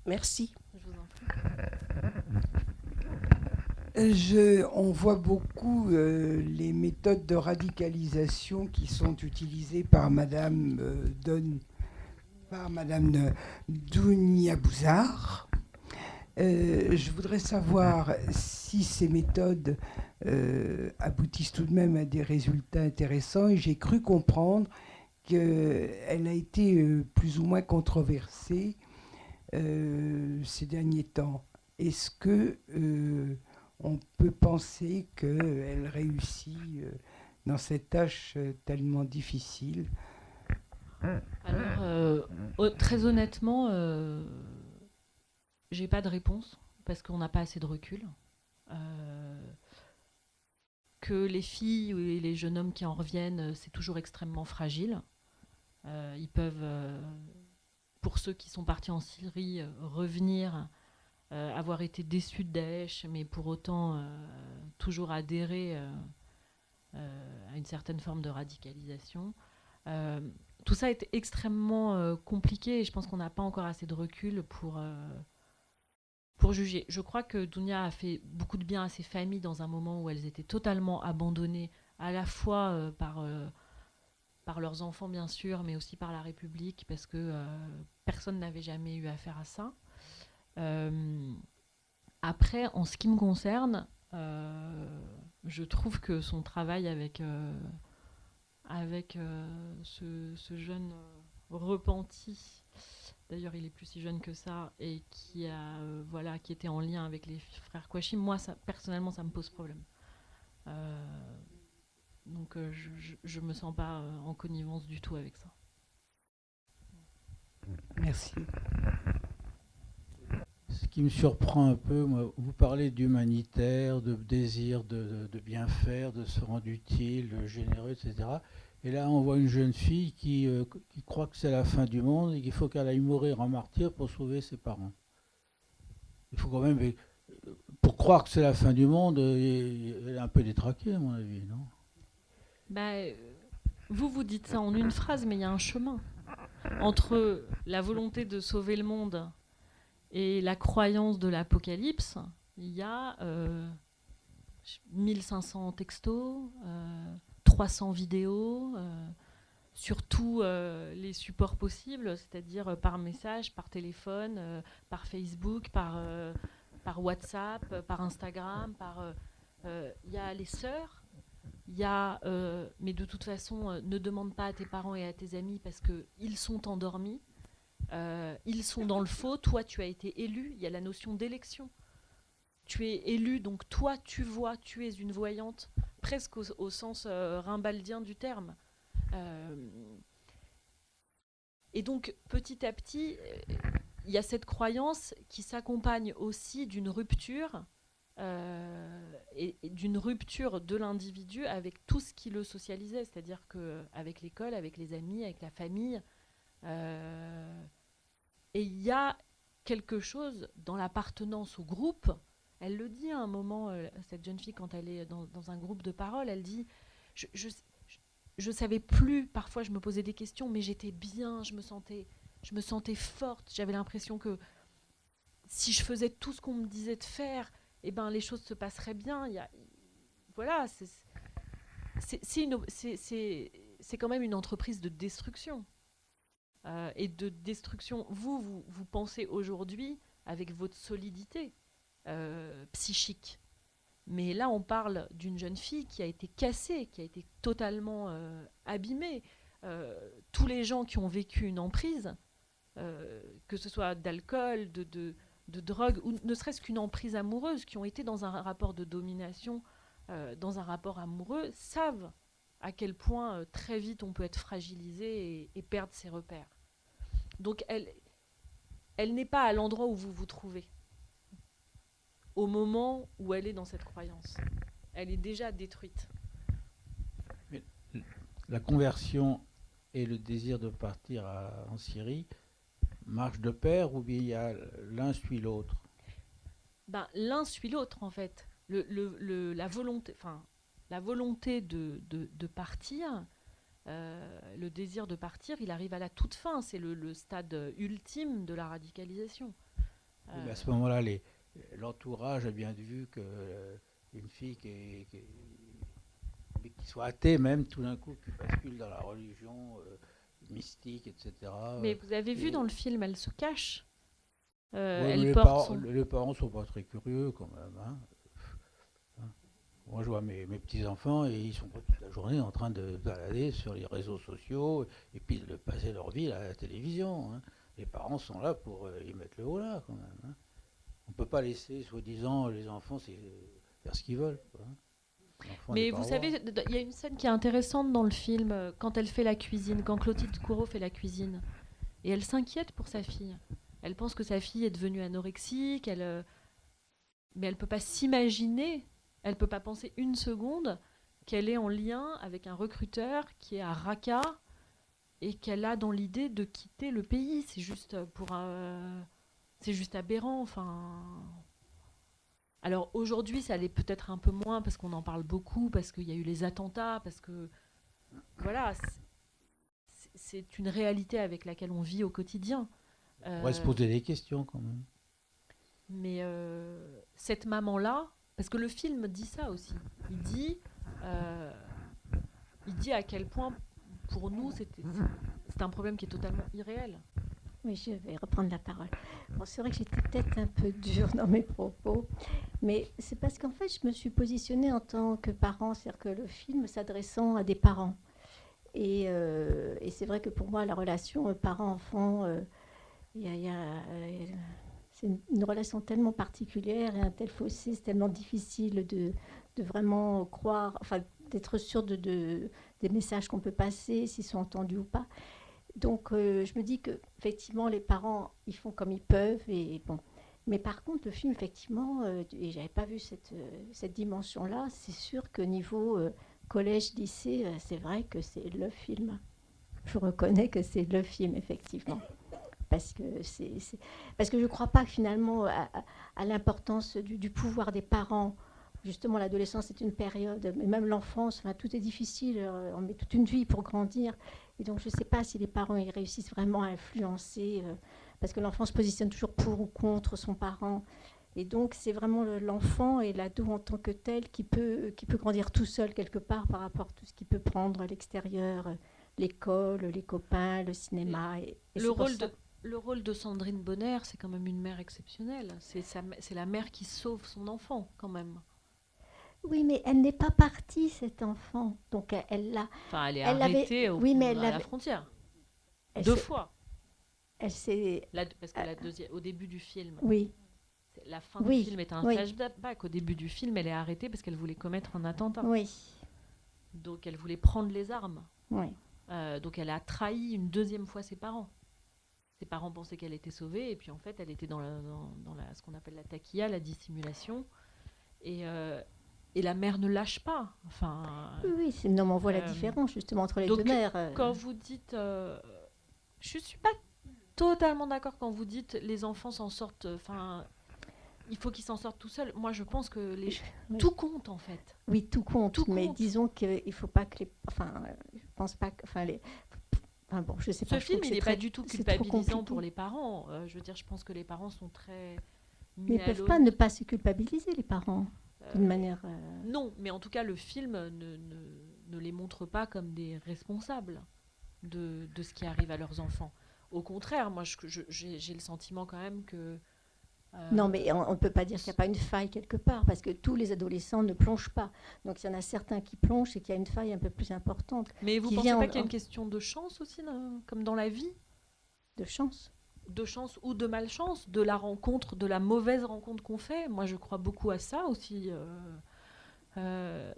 Speaker 6: Merci.
Speaker 2: Je vous en prie.
Speaker 7: On voit beaucoup les méthodes de radicalisation qui sont utilisées par Madame Dounia Bouzard. Je voudrais savoir si ces méthodes aboutissent tout de même à des résultats intéressants. Et j'ai cru comprendre qu'elle a été plus ou moins controversée ces derniers temps. Est-ce que on peut penser qu'elle réussit dans cette tâche tellement difficile?
Speaker 2: Alors, très honnêtement, j'ai pas de réponse parce qu'on n'a pas assez de recul. Que les filles et les jeunes hommes qui en reviennent, c'est toujours extrêmement fragile. Ils peuvent, pour ceux qui sont partis en Syrie, revenir avoir été déçue de Daesh, mais pour autant toujours adhérer à une certaine forme de radicalisation. Tout ça est extrêmement compliqué et je pense qu'on n'a pas encore assez de recul pour juger. Je crois que Dounia a fait beaucoup de bien à ces familles dans un moment où elles étaient totalement abandonnées, à la fois par leurs enfants bien sûr, mais aussi par la République, parce que personne n'avait jamais eu affaire à ça. Après, en ce qui me concerne, je trouve que son travail avec ce jeune repenti, d'ailleurs il est plus si jeune que ça, et qui était en lien avec les frères Kouachi, moi personnellement ça me pose problème. Donc je me sens pas en connivence du tout avec ça.
Speaker 7: Merci.
Speaker 8: Ce qui me surprend un peu, moi, vous parlez d'humanitaire, de désir de bien faire, de se rendre utile, de généreux, etc. Et là, on voit une jeune fille qui croit que c'est la fin du monde et qu'il faut qu'elle aille mourir en martyr pour sauver ses parents. Il faut quand même, pour croire que c'est la fin du monde, elle est un peu détraquée, à mon avis, non?
Speaker 2: Vous dites ça en une phrase, mais il y a un chemin. Entre la volonté de sauver le monde et la croyance de l'apocalypse, il y a 1500 textos, 300 vidéos, sur tous les supports possibles, c'est-à-dire par message, par téléphone, par Facebook, par WhatsApp, par Instagram, il y a les sœurs. Il y a, mais de toute façon, ne demande pas à tes parents et à tes amis parce qu'ils sont endormis, ils sont dans le faux, toi tu as été élu, il y a la notion d'élection. Tu es élu, donc toi tu vois, tu es une voyante, presque au sens rimbaldien du terme. Et donc petit à petit, il y a cette croyance qui s'accompagne aussi d'une rupture, et d'une rupture de l'individu avec tout ce qui le socialisait, c'est-à-dire qu'avec l'école, avec les amis, avec la famille, et il y a quelque chose dans l'appartenance au groupe. Elle le dit à un moment, cette jeune fille, quand elle est dans un groupe de parole, elle dit je savais plus, parfois je me posais des questions, mais j'étais bien, je me sentais forte, j'avais l'impression que si je faisais tout ce qu'on me disait de faire, eh ben, les choses se passeraient bien. Voilà, c'est quand même une entreprise de destruction. Et de destruction, vous pensez aujourd'hui avec votre solidité psychique. Mais là, on parle d'une jeune fille qui a été cassée, qui a été totalement abîmée. Tous les gens qui ont vécu une emprise, que ce soit d'alcool, de drogue, ou ne serait-ce qu'une emprise amoureuse, qui ont été dans un rapport de domination, dans un rapport amoureux, savent à quel point très vite on peut être fragilisé et perdre ses repères. Donc elle n'est pas à l'endroit où vous vous trouvez, au moment où elle est dans cette croyance. Elle est déjà détruite.
Speaker 8: Mais la conversion et le désir de partir en Syrie marchent de pair ou bien il y a l'un suit l'autre?
Speaker 2: L'un suit l'autre en fait. La volonté de partir, le désir de partir, il arrive à la toute fin. C'est le stade ultime de la radicalisation.
Speaker 8: À ce moment-là, l'entourage a bien vu qu'une fille qui soit athée même, tout d'un coup, qui bascule dans la religion mystique, etc.
Speaker 2: Mais vous avez vu dans le film, elle se cache.
Speaker 8: Les parents ne sont pas très curieux quand même. Hein. Moi, je vois mes petits-enfants et ils sont pas toute la journée en train de balader sur les réseaux sociaux et puis de passer leur vie à la télévision. Hein. Les parents sont là pour y mettre le haut là quand même. Hein. On ne peut pas laisser, soi-disant, les enfants faire ce qu'ils veulent. Quoi.
Speaker 2: Mais vous savez, il y a une scène qui est intéressante dans le film, quand elle fait la cuisine, quand Clotilde Courreau fait la cuisine. Et elle s'inquiète pour sa fille. Elle pense que sa fille est devenue anorexique, mais elle ne peut pas s'imaginer, elle ne peut pas penser une seconde qu'elle est en lien avec un recruteur qui est à Raqqa et qu'elle a dans l'idée de quitter le pays. C'est juste pour c'est juste aberrant. Enfin, alors aujourd'hui, ça l'est peut-être un peu moins parce qu'on en parle beaucoup, parce qu'il y a eu les attentats, parce que voilà, c'est une réalité avec laquelle on vit au quotidien.
Speaker 8: On pourrait se poser des questions quand même.
Speaker 2: Mais cette maman-là, parce que le film dit ça aussi, il dit à quel point pour nous c'est un problème qui est totalement irréel.
Speaker 3: Oui, je vais reprendre la parole. Bon, c'est vrai que j'étais peut-être un peu dure dans mes propos, mais c'est parce qu'en fait, je me suis positionnée en tant que parent, c'est-à-dire que le film s'adressant à des parents. Et c'est vrai que pour moi, la relation parent-enfant, c'est une relation tellement particulière et un tel fossé, c'est tellement difficile de vraiment croire, enfin, d'être sûr des messages qu'on peut passer, s'ils sont entendus ou pas. Donc, je me dis qu'effectivement, les parents, ils font comme ils peuvent. Et bon. Mais par contre, le film, effectivement, et je n'avais pas vu cette dimension-là, c'est sûr que niveau collège, lycée, c'est vrai que c'est le film. Je reconnais que c'est le film, effectivement. Parce que je ne crois pas que finalement à l'importance du pouvoir des parents. Justement, l'adolescence est une période, mais même l'enfance, enfin, tout est difficile, on met toute une vie pour grandir. Et donc, je ne sais pas si les parents ils réussissent vraiment à influencer, parce que l'enfant se positionne toujours pour ou contre son parent. Et donc, c'est vraiment l'enfant et l'ado en tant que tel qui peut grandir tout seul quelque part par rapport à tout ce qu'il peut prendre à l'extérieur, l'école, les copains, le cinéma. Et
Speaker 2: le rôle de Sandrine Bonner, c'est quand même une mère exceptionnelle. C'est la mère qui sauve son enfant, quand même.
Speaker 3: Oui, mais elle n'est pas partie, cet enfant. Donc, elle l'a...
Speaker 2: Enfin, elle est arrêtée à la frontière. Deux fois.
Speaker 3: Elle s'est...
Speaker 2: Parce que au début du film...
Speaker 3: Oui.
Speaker 2: La fin du film est un flashback. Au début du film, elle est arrêtée parce qu'elle voulait commettre un attentat.
Speaker 3: Oui.
Speaker 2: Donc, elle voulait prendre les armes.
Speaker 3: Oui.
Speaker 2: Donc, elle a trahi une deuxième fois ses parents. Ses parents pensaient qu'elle était sauvée, et puis en fait, elle était dans ce qu'on appelle la taquilla, la dissimulation. Et la mère ne lâche pas. Enfin,
Speaker 3: oui, non, mais on voit la différence justement entre les deux mères.
Speaker 2: Quand vous dites, je suis pas totalement d'accord quand vous dites les enfants s'en sortent. Enfin, il faut qu'ils s'en sortent tout seuls. Moi, je pense que tout compte en fait.
Speaker 3: Oui, tout compte. Mais disons qu'il faut pas que je pense pas que, bon, je sais pas.
Speaker 2: Ce film, il n'est pas du tout culpabilisant pour les parents. Je veux dire, je pense que les parents sont très.
Speaker 3: Mais ils peuvent pas ne pas se culpabiliser, les parents. D'une manière...
Speaker 2: Non, mais en tout cas, le film ne les montre pas comme des responsables de ce qui arrive à leurs enfants. Au contraire, moi, j'ai le sentiment quand même que...
Speaker 3: Non, mais on ne peut pas dire qu'il n'y a pas une faille quelque part, parce que tous les adolescents ne plongent pas. Donc, il y en a certains qui plongent, c'est qu'il y a une faille un peu plus importante.
Speaker 2: Mais vous ne pensez pas qu'il y a une question de chance aussi, comme dans la vie ?
Speaker 3: De chance ?
Speaker 2: De chance ou de malchance, de la rencontre, de la mauvaise rencontre qu'on fait. Moi, je crois beaucoup à ça aussi. Il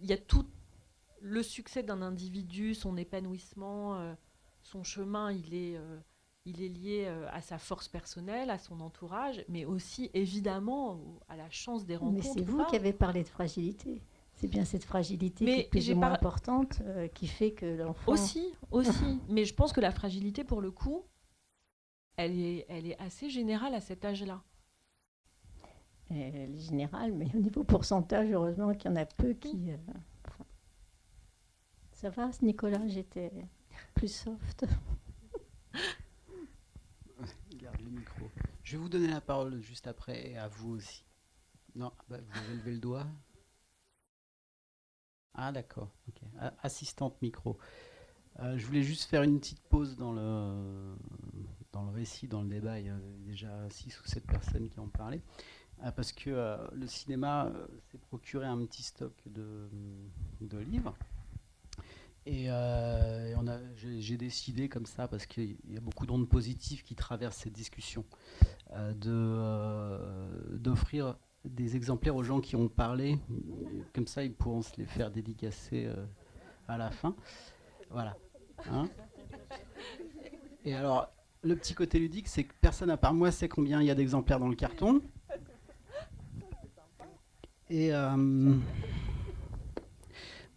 Speaker 2: y a tout le succès d'un individu, son épanouissement, son chemin, il est lié à sa force personnelle, à son entourage, mais aussi évidemment à la chance des rencontres.
Speaker 3: Mais c'est vous qui avez parlé de fragilité. C'est bien cette fragilité qui est plus ou moins importante qui fait que l'enfant...
Speaker 2: Aussi. Mais je pense que la fragilité, pour le coup, elle est assez générale à cet âge-là.
Speaker 3: Elle est générale, mais au niveau pourcentage, heureusement qu'il y en a peu qui... Ça va, Nicolas, j'étais plus soft.
Speaker 1: Garde le micro. Je vais vous donner la parole juste après, et à vous aussi. Non, vous avez levé le doigt. Ah d'accord, ok. Assistante micro. Je voulais juste faire une petite pause dans le récit, dans le débat. Il y a déjà 6 ou 7 personnes qui ont parlé. Parce que le cinéma s'est procuré un petit stock de livres. Et j'ai décidé comme ça, parce qu'il y a beaucoup d'ondes positives qui traversent cette discussion, d'offrir des exemplaires aux gens qui ont parlé. Comme ça, ils pourront se les faire dédicacer à la fin. Voilà. Hein ? Et alors, le petit côté ludique, c'est que personne à part moi sait combien il y a d'exemplaires dans le carton. Et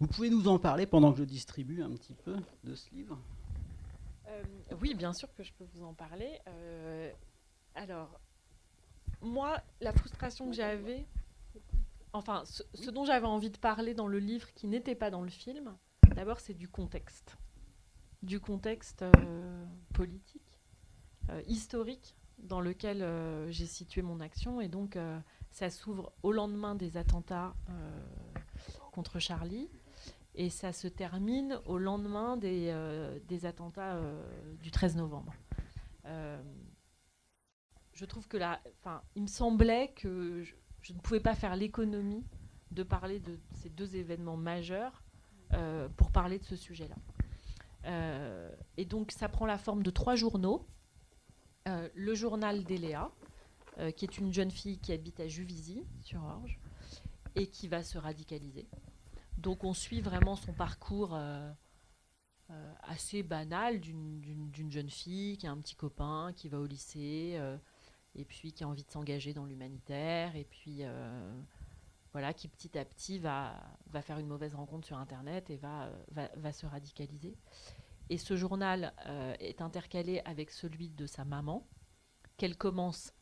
Speaker 1: vous pouvez nous en parler pendant que je distribue un petit peu de ce livre ?
Speaker 2: Oui, bien sûr que je peux vous en parler. Alors, moi, la frustration que j'avais, enfin, ce dont j'avais envie de parler dans le livre qui n'était pas dans le film, d'abord, c'est du contexte. Du contexte politique, historique, dans lequel j'ai situé mon action. Et donc, ça s'ouvre au lendemain des attentats contre Charlie. Et ça se termine au lendemain des attentats du 13 novembre. Je trouve que il me semblait que je ne pouvais pas faire l'économie de parler de ces deux événements majeurs pour parler de ce sujet-là. Et donc ça prend la forme de 3 journaux. Le journal d'Eléa, qui est une jeune fille qui habite à Juvisy, sur Orge, et qui va se radicaliser. Donc on suit vraiment son parcours assez banal d'une jeune fille qui a un petit copain, qui va au lycée, et puis qui a envie de s'engager dans l'humanitaire, et puis voilà, qui petit à petit va faire une mauvaise rencontre sur Internet et va se radicaliser. Et ce journal est intercalé avec celui de sa maman, qu'elle commence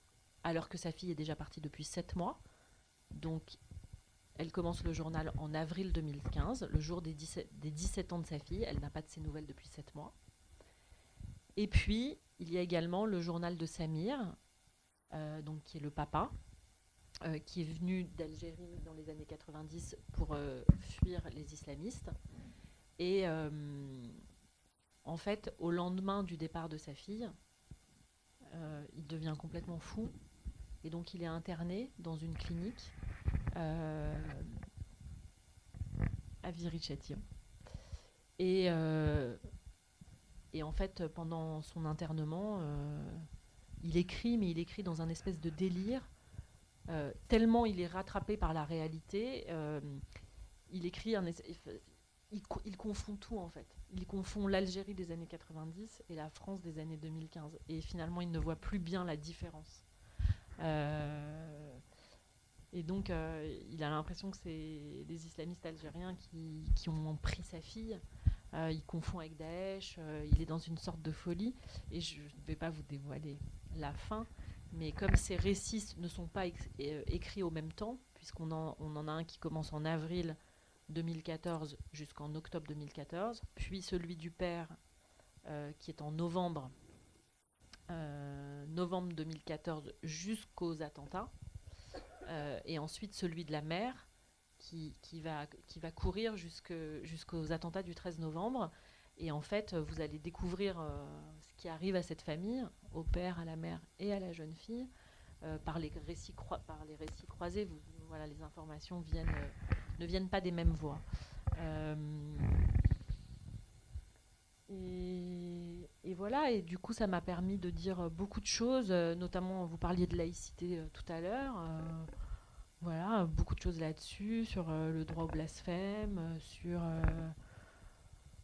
Speaker 2: alors que sa fille est déjà partie depuis 7 mois. Donc, elle commence le journal en avril 2015, le jour des 17 ans de sa fille. Elle n'a pas de ses nouvelles depuis 7 mois. Et puis, il y a également le journal de Samir, donc, qui est le papa, qui est venu d'Algérie dans les années 90 pour fuir les islamistes. Et en fait, au lendemain du départ de sa fille, il devient complètement fou. Et donc, il est interné dans une clinique à Viry-Châtillon. Et en fait, pendant son internement, il écrit, mais il écrit dans un espèce de délire. Tellement il est rattrapé par la réalité, il écrit il confond tout en fait. Il confond l'Algérie des années 90 et la France des années 2015. Et finalement, il ne voit plus bien la différence. Et donc, il a l'impression que c'est les islamistes algériens qui ont pris sa fille. Il confond avec Daesh. Il est dans une sorte de folie. Et je ne vais pas vous dévoiler la fin. Mais comme ces récits ne sont pas écrits au même temps, puisqu'on en a un qui commence en avril 2014 jusqu'en octobre 2014, puis celui du père qui est en novembre 2014 jusqu'aux attentats, et ensuite celui de la mère qui va courir jusqu'aux attentats du 13 novembre. Et en fait, vous allez découvrir ce qui arrive à cette famille, au père, à la mère et à la jeune fille, par les récits croisés. Voilà, les informations ne viennent pas des mêmes voix. Et voilà, et du coup, ça m'a permis de dire beaucoup de choses, notamment, vous parliez de laïcité tout à l'heure. Voilà, beaucoup de choses là-dessus, sur le droit au blasphème, sur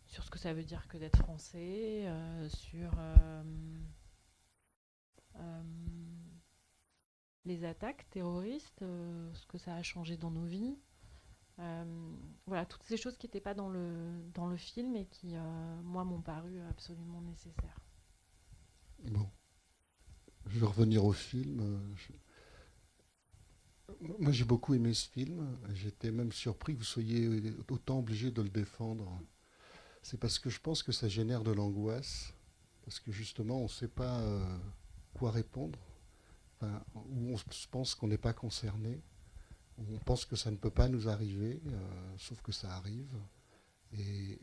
Speaker 2: ce que ça veut dire que d'être français, sur les attaques terroristes, ce que ça a changé dans nos vies. Voilà, toutes ces choses qui n'étaient pas dans le film et qui, moi, m'ont paru absolument nécessaires.
Speaker 4: Bon. Je vais revenir au film. Moi, j'ai beaucoup aimé ce film. J'étais même surpris que vous soyez autant obligé de le défendre. C'est parce que je pense que ça génère de l'angoisse. Parce que justement, on ne sait pas quoi répondre. Enfin, ou on pense qu'on n'est pas concerné. On pense que ça ne peut pas nous arriver, sauf que ça arrive. Et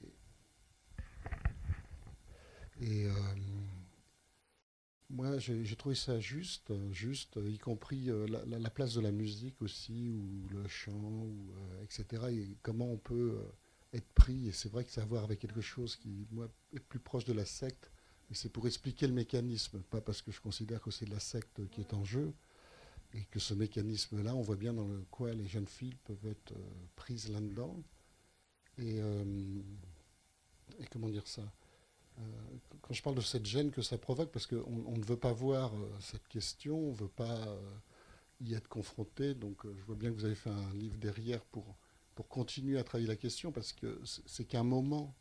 Speaker 4: moi, j'ai trouvé ça juste, y compris la place de la musique aussi, ou le chant, etc. Et comment on peut être pris. Et c'est vrai que ça a à voir avec quelque chose qui, moi, est plus proche de la secte. Et c'est pour expliquer le mécanisme, pas parce que je considère que c'est la secte qui est en jeu. Et que ce mécanisme-là, on voit bien dans quoi les jeunes filles peuvent être prises là-dedans. Et comment dire ça, quand je parle de cette gêne que ça provoque, parce qu'on ne veut pas voir cette question, on ne veut pas y être confronté. Donc je vois bien que vous avez fait un livre derrière pour continuer à travailler la question, parce que c'est qu'un moment.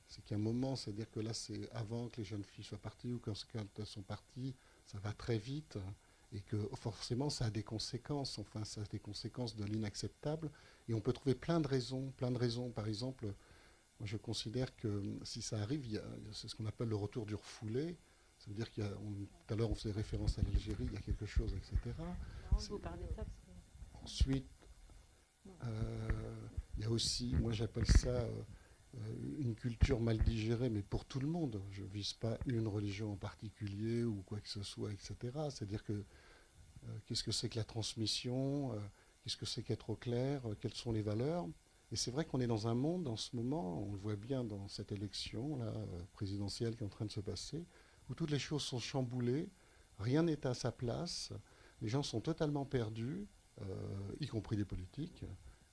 Speaker 4: C'est-à-dire que là, c'est avant que les jeunes filles soient parties, ou quand elles sont parties,
Speaker 9: ça va très vite et que forcément ça a des conséquences, enfin ça a des conséquences de l'inacceptable et on peut trouver plein de raisons. Par exemple, moi je considère que si ça arrive, c'est ce qu'on appelle le retour du refoulé. Ça veut dire tout à l'heure on faisait référence à l'Algérie, il y a quelque chose, etc.
Speaker 2: Vous parlez de ça parce que...
Speaker 9: Ensuite, il y a aussi, moi j'appelle ça une culture mal digérée, mais pour tout le monde. Je ne vise pas une religion en particulier ou quoi que ce soit, etc. C'est-à-dire que qu'est-ce que c'est que la transmission, qu'est-ce que c'est qu'être au clair, quelles sont les valeurs. Et c'est vrai qu'on est dans un monde en ce moment, on le voit bien dans cette élection là, présidentielle qui est en train de se passer, où toutes les choses sont chamboulées, rien n'est à sa place, les gens sont totalement perdus, y compris les politiques,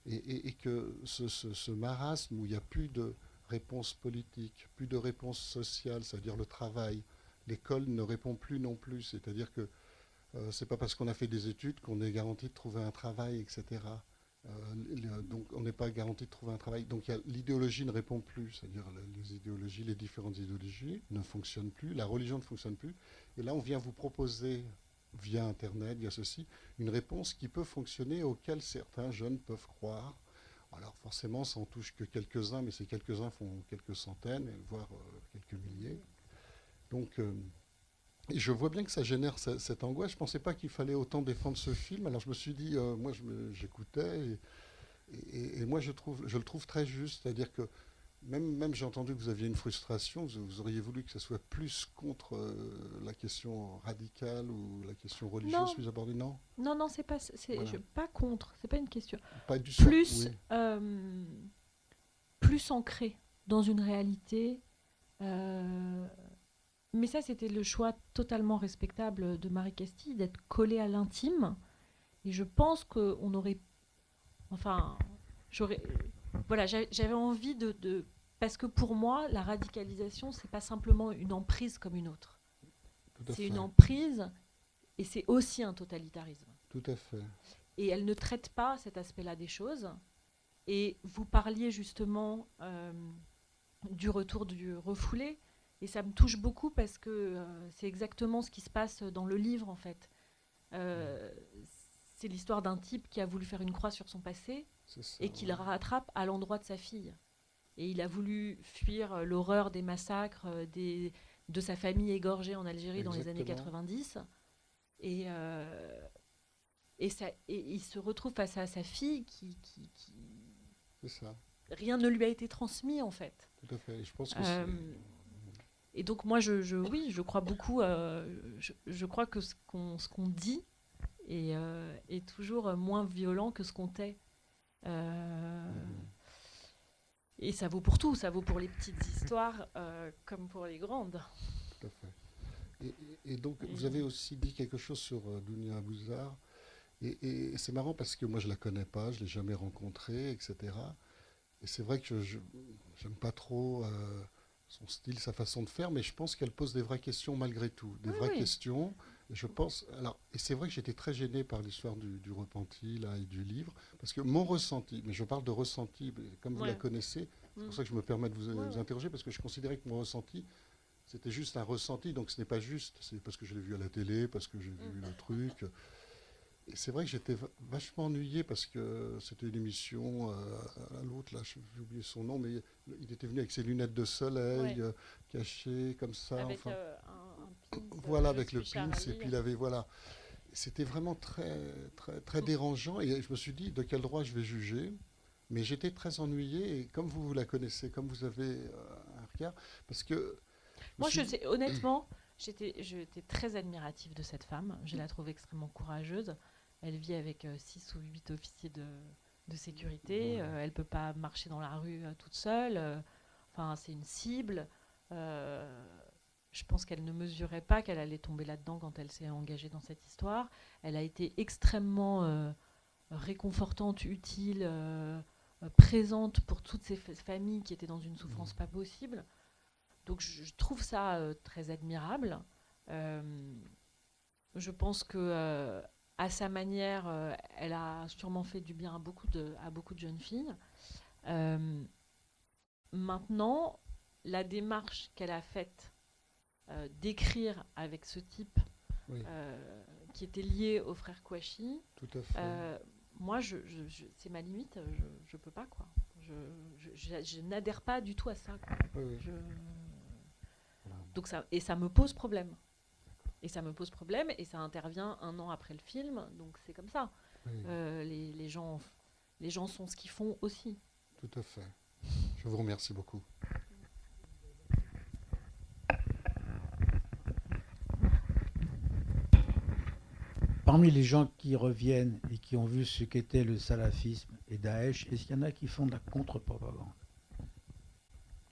Speaker 9: et que ce marasme où il n'y a plus de réponse politique, plus de réponse sociale, c'est-à-dire le travail, l'école ne répond plus non plus, c'est-à-dire que c'est pas parce qu'on a fait des études qu'on est garanti de trouver un travail, etc. Donc on n'est pas garanti de trouver un travail. Donc l'idéologie ne répond plus, c'est-à-dire les différentes idéologies ne fonctionnent plus, la religion ne fonctionne plus. Et là on vient vous proposer, via Internet, via ceci, une réponse qui peut fonctionner, auquel certains jeunes peuvent croire. Alors forcément ça en touche que quelques-uns, mais ces quelques-uns font quelques centaines, voire quelques milliers. Donc et je vois bien que ça génère cette angoisse. Je ne pensais pas qu'il fallait autant défendre ce film. Alors je me suis dit, moi j'écoutais, et moi je le trouve très juste. C'est-à-dire que même j'ai entendu que vous aviez une frustration, vous auriez voulu que ça soit plus contre la question radicale ou la question religieuse plus abordée. Non,
Speaker 2: non, c'est pas,
Speaker 9: Voilà.
Speaker 2: pas contre, c'est pas une question.
Speaker 9: pas du
Speaker 2: Plus,
Speaker 9: oui.
Speaker 2: Plus ancré dans une réalité. Mais ça, c'était le choix totalement respectable de Marie Castille, d'être collée à l'intime. Et je pense qu'on aurait... Enfin, voilà, j'avais envie de... Parce que pour moi, la radicalisation, c'est pas simplement une emprise comme une autre. C'est une emprise et c'est aussi un totalitarisme.
Speaker 9: Tout à fait.
Speaker 2: Et elle ne traite pas cet aspect-là des choses. Et vous parliez justement du retour du refoulé. Et ça me touche beaucoup parce que c'est exactement ce qui se passe dans le livre, en fait. C'est l'histoire d'un type qui a voulu faire une croix sur son passé et qui le rattrape à l'endroit de sa fille. Et il a voulu fuir l'horreur des massacres de sa famille égorgée en Algérie dans les années 90. Et il se retrouve face à sa fille qui
Speaker 9: c'est ça.
Speaker 2: Rien ne lui a été transmis, en fait.
Speaker 9: Tout à fait. Et je pense que
Speaker 2: et donc moi, oui, je crois beaucoup. Je crois que ce qu'on dit est toujours moins violent que ce qu'on tait. Et ça vaut pour tout. Ça vaut pour les petites histoires comme pour les grandes.
Speaker 9: Tout à fait. Et donc, vous avez aussi dit quelque chose sur Dounia Abouzar. Et c'est marrant parce que moi, je ne la connais pas, je ne l'ai jamais rencontrée, etc. Et c'est vrai que je n'aime pas trop son style, sa façon de faire, mais je pense qu'elle pose des vraies questions malgré tout. Des vraies questions. Et je pense. Alors, et c'est vrai que j'étais très gêné par l'histoire du repenti là, et du livre, parce que mon ressenti, mais je parle de ressenti, comme vous la connaissez, c'est pour ça que je me permets de vous interroger, parce que je considérais que mon ressenti, c'était juste un ressenti, donc ce n'est pas juste. C'est parce que je l'ai vu à la télé, parce que j'ai vu le truc. Et c'est vrai que j'étais vachement ennuyé parce que c'était une émission à l'autre, là, j'ai oublié son nom, mais il était venu avec ses lunettes de soleil, cachées, comme ça.
Speaker 2: Avec
Speaker 9: enfin,
Speaker 2: un pins,
Speaker 9: voilà, avec le pins, et puis il avait, voilà. C'était vraiment très, très, très dérangeant, et je me suis dit, de quel droit je vais juger? Mais j'étais très ennuyé, et comme vous la connaissez, comme vous avez un regard, parce que...
Speaker 2: Moi, je sais, honnêtement, j'étais très admirative de cette femme. Je la trouve extrêmement courageuse. Elle vit avec 6 ou 8 officiers de sécurité. Elle ne peut pas marcher dans la rue toute seule. Enfin, c'est une cible. Je pense qu'elle ne mesurait pas qu'elle allait tomber là-dedans quand elle s'est engagée dans cette histoire. Elle a été extrêmement réconfortante, utile, présente pour toutes ces familles qui étaient dans une souffrance pas possible. Donc je trouve ça très admirable. Je pense que à sa manière, elle a sûrement fait du bien à beaucoup de jeunes filles. Maintenant, la démarche qu'elle a faite d'écrire avec ce type
Speaker 9: Oui.
Speaker 2: qui était lié aux frères Kouachi.
Speaker 9: Tout à fait.
Speaker 2: Moi, c'est ma limite, je peux pas, quoi. Je n'adhère pas du tout à ça, quoi.
Speaker 9: Oui, oui. Voilà.
Speaker 2: Donc ça me pose problème. Et ça me pose problème, et ça intervient 1 an après le film, donc c'est comme ça.
Speaker 9: Oui,
Speaker 2: Les gens sont ce qu'ils font aussi.
Speaker 9: tout à fait. Je vous remercie beaucoup.
Speaker 8: Parmi les gens qui reviennent et qui ont vu ce qu'était le salafisme et Daesh, est-ce qu'il y en a qui font de la contre-propagande,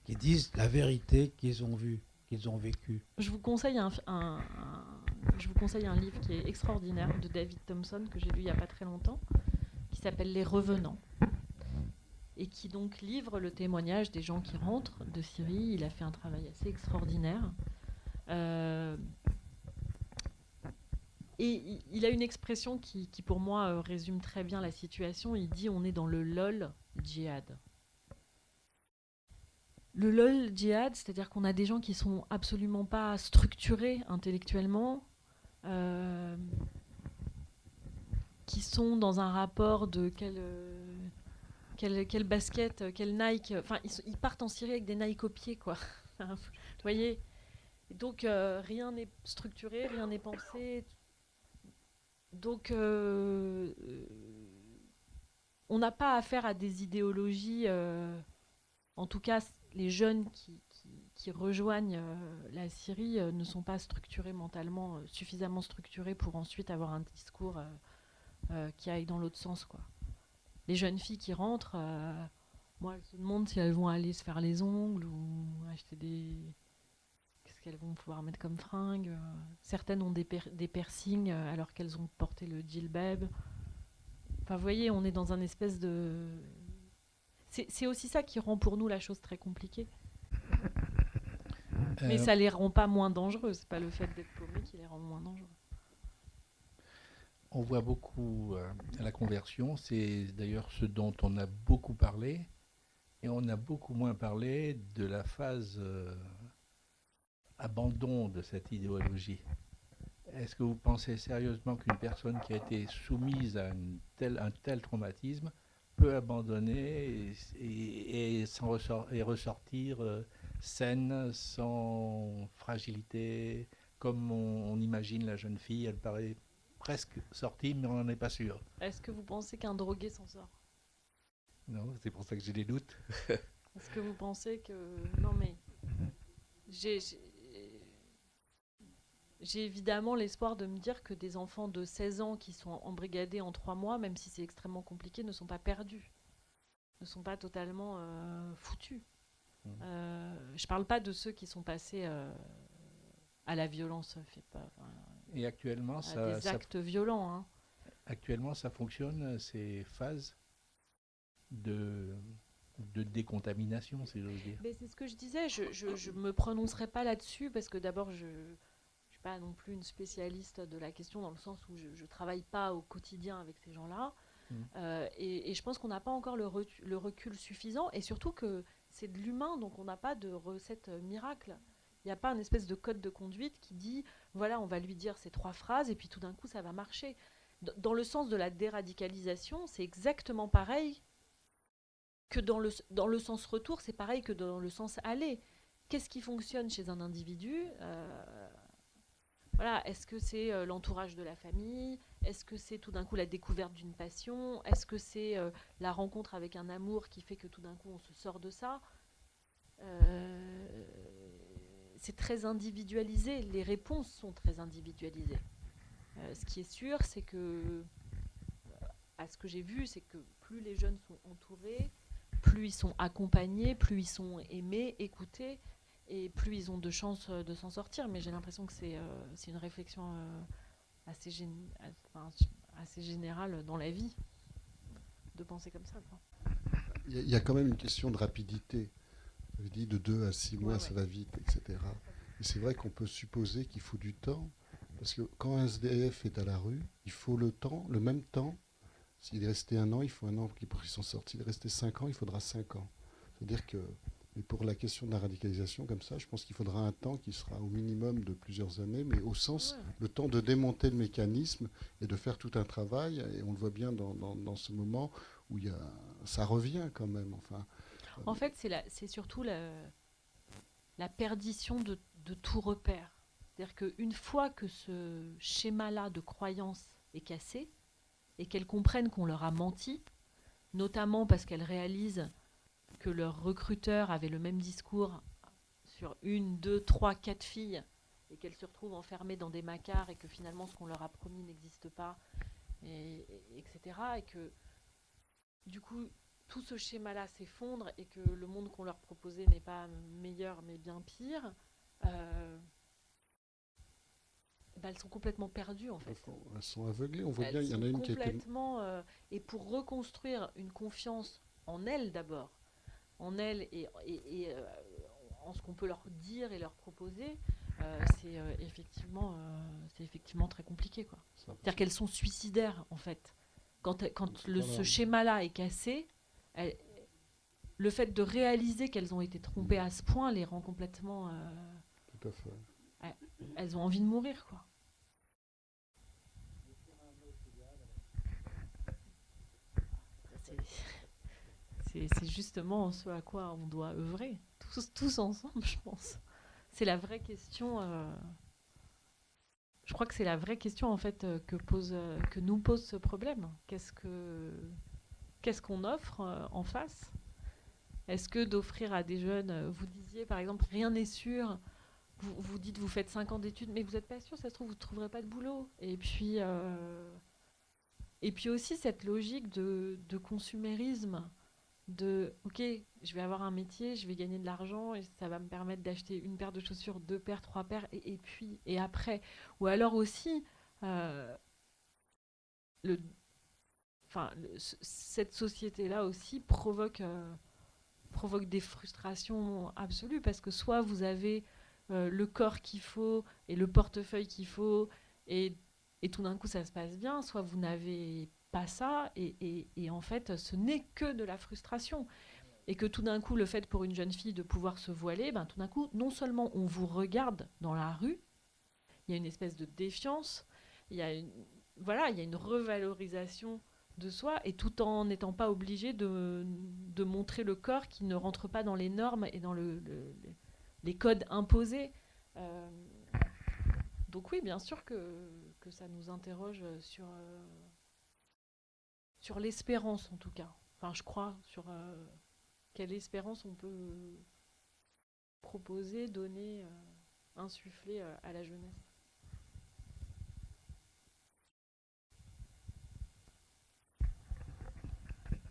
Speaker 8: qui disent la vérité qu'ils ont vue, qu'ils ont vécue?
Speaker 2: Je vous conseille un livre qui est extraordinaire de David Thompson, que j'ai lu il n'y a pas très longtemps, qui s'appelle Les Revenants, et qui donc livre le témoignage des gens qui rentrent de Syrie. Il a fait un travail assez extraordinaire. Et il a une expression qui pour moi, résume très bien la situation. Il dit: on est dans le LOL djihad. Le LOL djihad, c'est-à-dire qu'on a des gens qui sont absolument pas structurés intellectuellement, qui sont dans un rapport de quel basket, quel Nike. Enfin, ils partent en Syrie avec des Nike au pied, quoi. Vous voyez? Et donc, rien n'est structuré, rien n'est pensé. Donc, on n'a pas affaire à des idéologies. En tout cas, les jeunes qui rejoignent la Syrie ne sont pas structurés mentalement, suffisamment structurés pour ensuite avoir un discours qui aille dans l'autre sens, quoi. Les jeunes filles qui rentrent, moi, elles se demandent si elles vont aller se faire les ongles ou acheter qu'est-ce qu'elles vont pouvoir mettre comme fringues. Certaines ont des piercings alors qu'elles ont porté le djilbab. Enfin, vous voyez, on est dans un espèce de... C'est aussi ça qui rend pour nous la chose très compliquée. Mais ça les rend pas moins dangereux. C'est pas le fait d'être paumé qui les rend moins dangereux.
Speaker 5: On voit beaucoup la conversion. C'est d'ailleurs ce dont on a beaucoup parlé. Et on a beaucoup moins parlé de la phase abandon de cette idéologie. Est-ce que vous pensez sérieusement qu'une personne qui a été soumise à un tel traumatisme peut abandonner et ressortir saine, sans fragilité, comme on imagine la jeune fille? Elle paraît presque sortie, mais on n'en est pas sûr.
Speaker 2: Est-ce que vous pensez qu'un drogué s'en sort?
Speaker 5: Non, c'est pour ça que j'ai des doutes.
Speaker 2: Est-ce que vous pensez que... Non, mais... J'ai évidemment l'espoir de me dire que des enfants de 16 ans qui sont embrigadés en 3 mois, même si c'est extrêmement compliqué, ne sont pas perdus, ne sont pas totalement foutus. Je parle pas de ceux qui sont passés à la violence,
Speaker 5: Et actuellement,
Speaker 2: à des actes violents. Hein.
Speaker 5: Actuellement, ça fonctionne, ces phases de décontamination, si j'ose dire.
Speaker 2: Mais c'est ce que je disais, je me prononcerai pas là-dessus parce que d'abord, je suis pas non plus une spécialiste de la question dans le sens où je travaille pas au quotidien avec ces gens-là. Et je pense qu'on n'a pas encore le recul suffisant, et surtout que c'est de l'humain, donc on n'a pas de recette miracle. Il n'y a pas une espèce de code de conduite qui dit voilà, on va lui dire ces 3 phrases et puis tout d'un coup ça va marcher. Dans le sens de la déradicalisation, c'est exactement pareil que dans le sens retour, c'est pareil que dans le sens aller. Qu'est-ce qui fonctionne chez un individu? Voilà, est-ce que c'est l'entourage de la famille? Est-ce que c'est tout d'un coup la découverte d'une passion? Est-ce que c'est la rencontre avec un amour qui fait que tout d'un coup on se sort de ça? C'est très individualisé, les réponses sont très individualisées. Ce qui est sûr, c'est que, à ce que j'ai vu, c'est que plus les jeunes sont entourés, plus ils sont accompagnés, plus ils sont aimés, écoutés, et plus ils ont de chances de s'en sortir. Mais j'ai l'impression que c'est une réflexion assez générale dans la vie, de penser comme ça, quoi.
Speaker 9: Il y a quand même une question de rapidité. J'avais dit de 2 à 6 mois, ça va vite, etc. Et c'est vrai qu'on peut supposer qu'il faut du temps, parce que quand un SDF est à la rue, il faut le même temps. S'il est resté 1 an, il faut 1 an pour qu'il s'en sorte. S'il est resté 5 ans, il faudra 5 ans. C'est-à-dire que Et pour la question de la radicalisation, comme ça, je pense qu'il faudra un temps qui sera au minimum de plusieurs années, mais au sens, le temps de démonter le mécanisme et de faire tout un travail. Et on le voit bien dans ce moment où ça revient quand même. Enfin,
Speaker 2: en fait, c'est surtout la perdition de tout repère. C'est-à-dire qu'une fois que ce schéma-là de croyance est cassé, et qu'elles comprennent qu'on leur a menti, notamment parce qu'elles réalisent que leur recruteur avait le même discours sur 1, 2, 3, 4 filles, et qu'elles se retrouvent enfermées dans des macards, et que finalement ce qu'on leur a promis n'existe pas, etc. Et que du coup, tout ce schéma-là s'effondre, et que le monde qu'on leur proposait n'est pas meilleur, mais bien pire. Elles sont complètement perdues, en fait.
Speaker 9: Elles sont aveuglées. On voit bien, il y en a une qui était...
Speaker 2: Et pour reconstruire une confiance en elles d'abord, en elles et en ce qu'on peut leur dire et leur proposer, c'est effectivement très compliqué, quoi. C'est-à-dire qu'elles sont suicidaires, en fait. Quand ce schéma-là est cassé, le fait de réaliser qu'elles ont été trompées à ce point les rend complètement...
Speaker 9: Tout à fait.
Speaker 2: Elles ont envie de mourir, quoi. C'est justement ce à quoi on doit œuvrer, tous ensemble, je pense. C'est la vraie question. Je crois que c'est la vraie question, en fait, que nous pose ce problème. Qu'est-ce qu'on offre en face ? Est-ce que d'offrir à des jeunes, vous disiez par exemple, rien n'est sûr, vous dites vous faites 5 ans d'études, mais vous n'êtes pas sûr, ça se trouve, vous ne trouverez pas de boulot. Et puis aussi cette logique de consumérisme, de ok, je vais avoir un métier, je vais gagner de l'argent et ça va me permettre d'acheter une paire de chaussures, 2 paires, 3 paires, et après. Ou alors aussi, cette société-là aussi provoque des frustrations absolues, parce que soit vous avez le corps qu'il faut et le portefeuille qu'il faut, et tout d'un coup ça se passe bien, soit vous n'avez pas ça, et en fait ce n'est que de la frustration. Et que tout d'un coup, le fait pour une jeune fille de pouvoir se voiler, tout d'un coup, non seulement on vous regarde dans la rue, il y a une espèce de défiance, il y a une revalorisation de soi, et tout en n'étant pas obligé de montrer le corps qui ne rentre pas dans les normes et dans les codes imposés. Donc oui, bien sûr que ça nous interroge sur l'espérance, en tout cas. Enfin, je crois, sur quelle espérance on peut proposer, donner, insuffler à la jeunesse.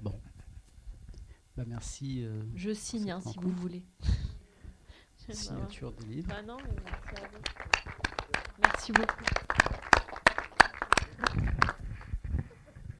Speaker 1: Bon. Merci.
Speaker 2: Je signe, si vous voulez.
Speaker 1: Signature des livres.
Speaker 2: Non, mais merci à vous. Merci beaucoup.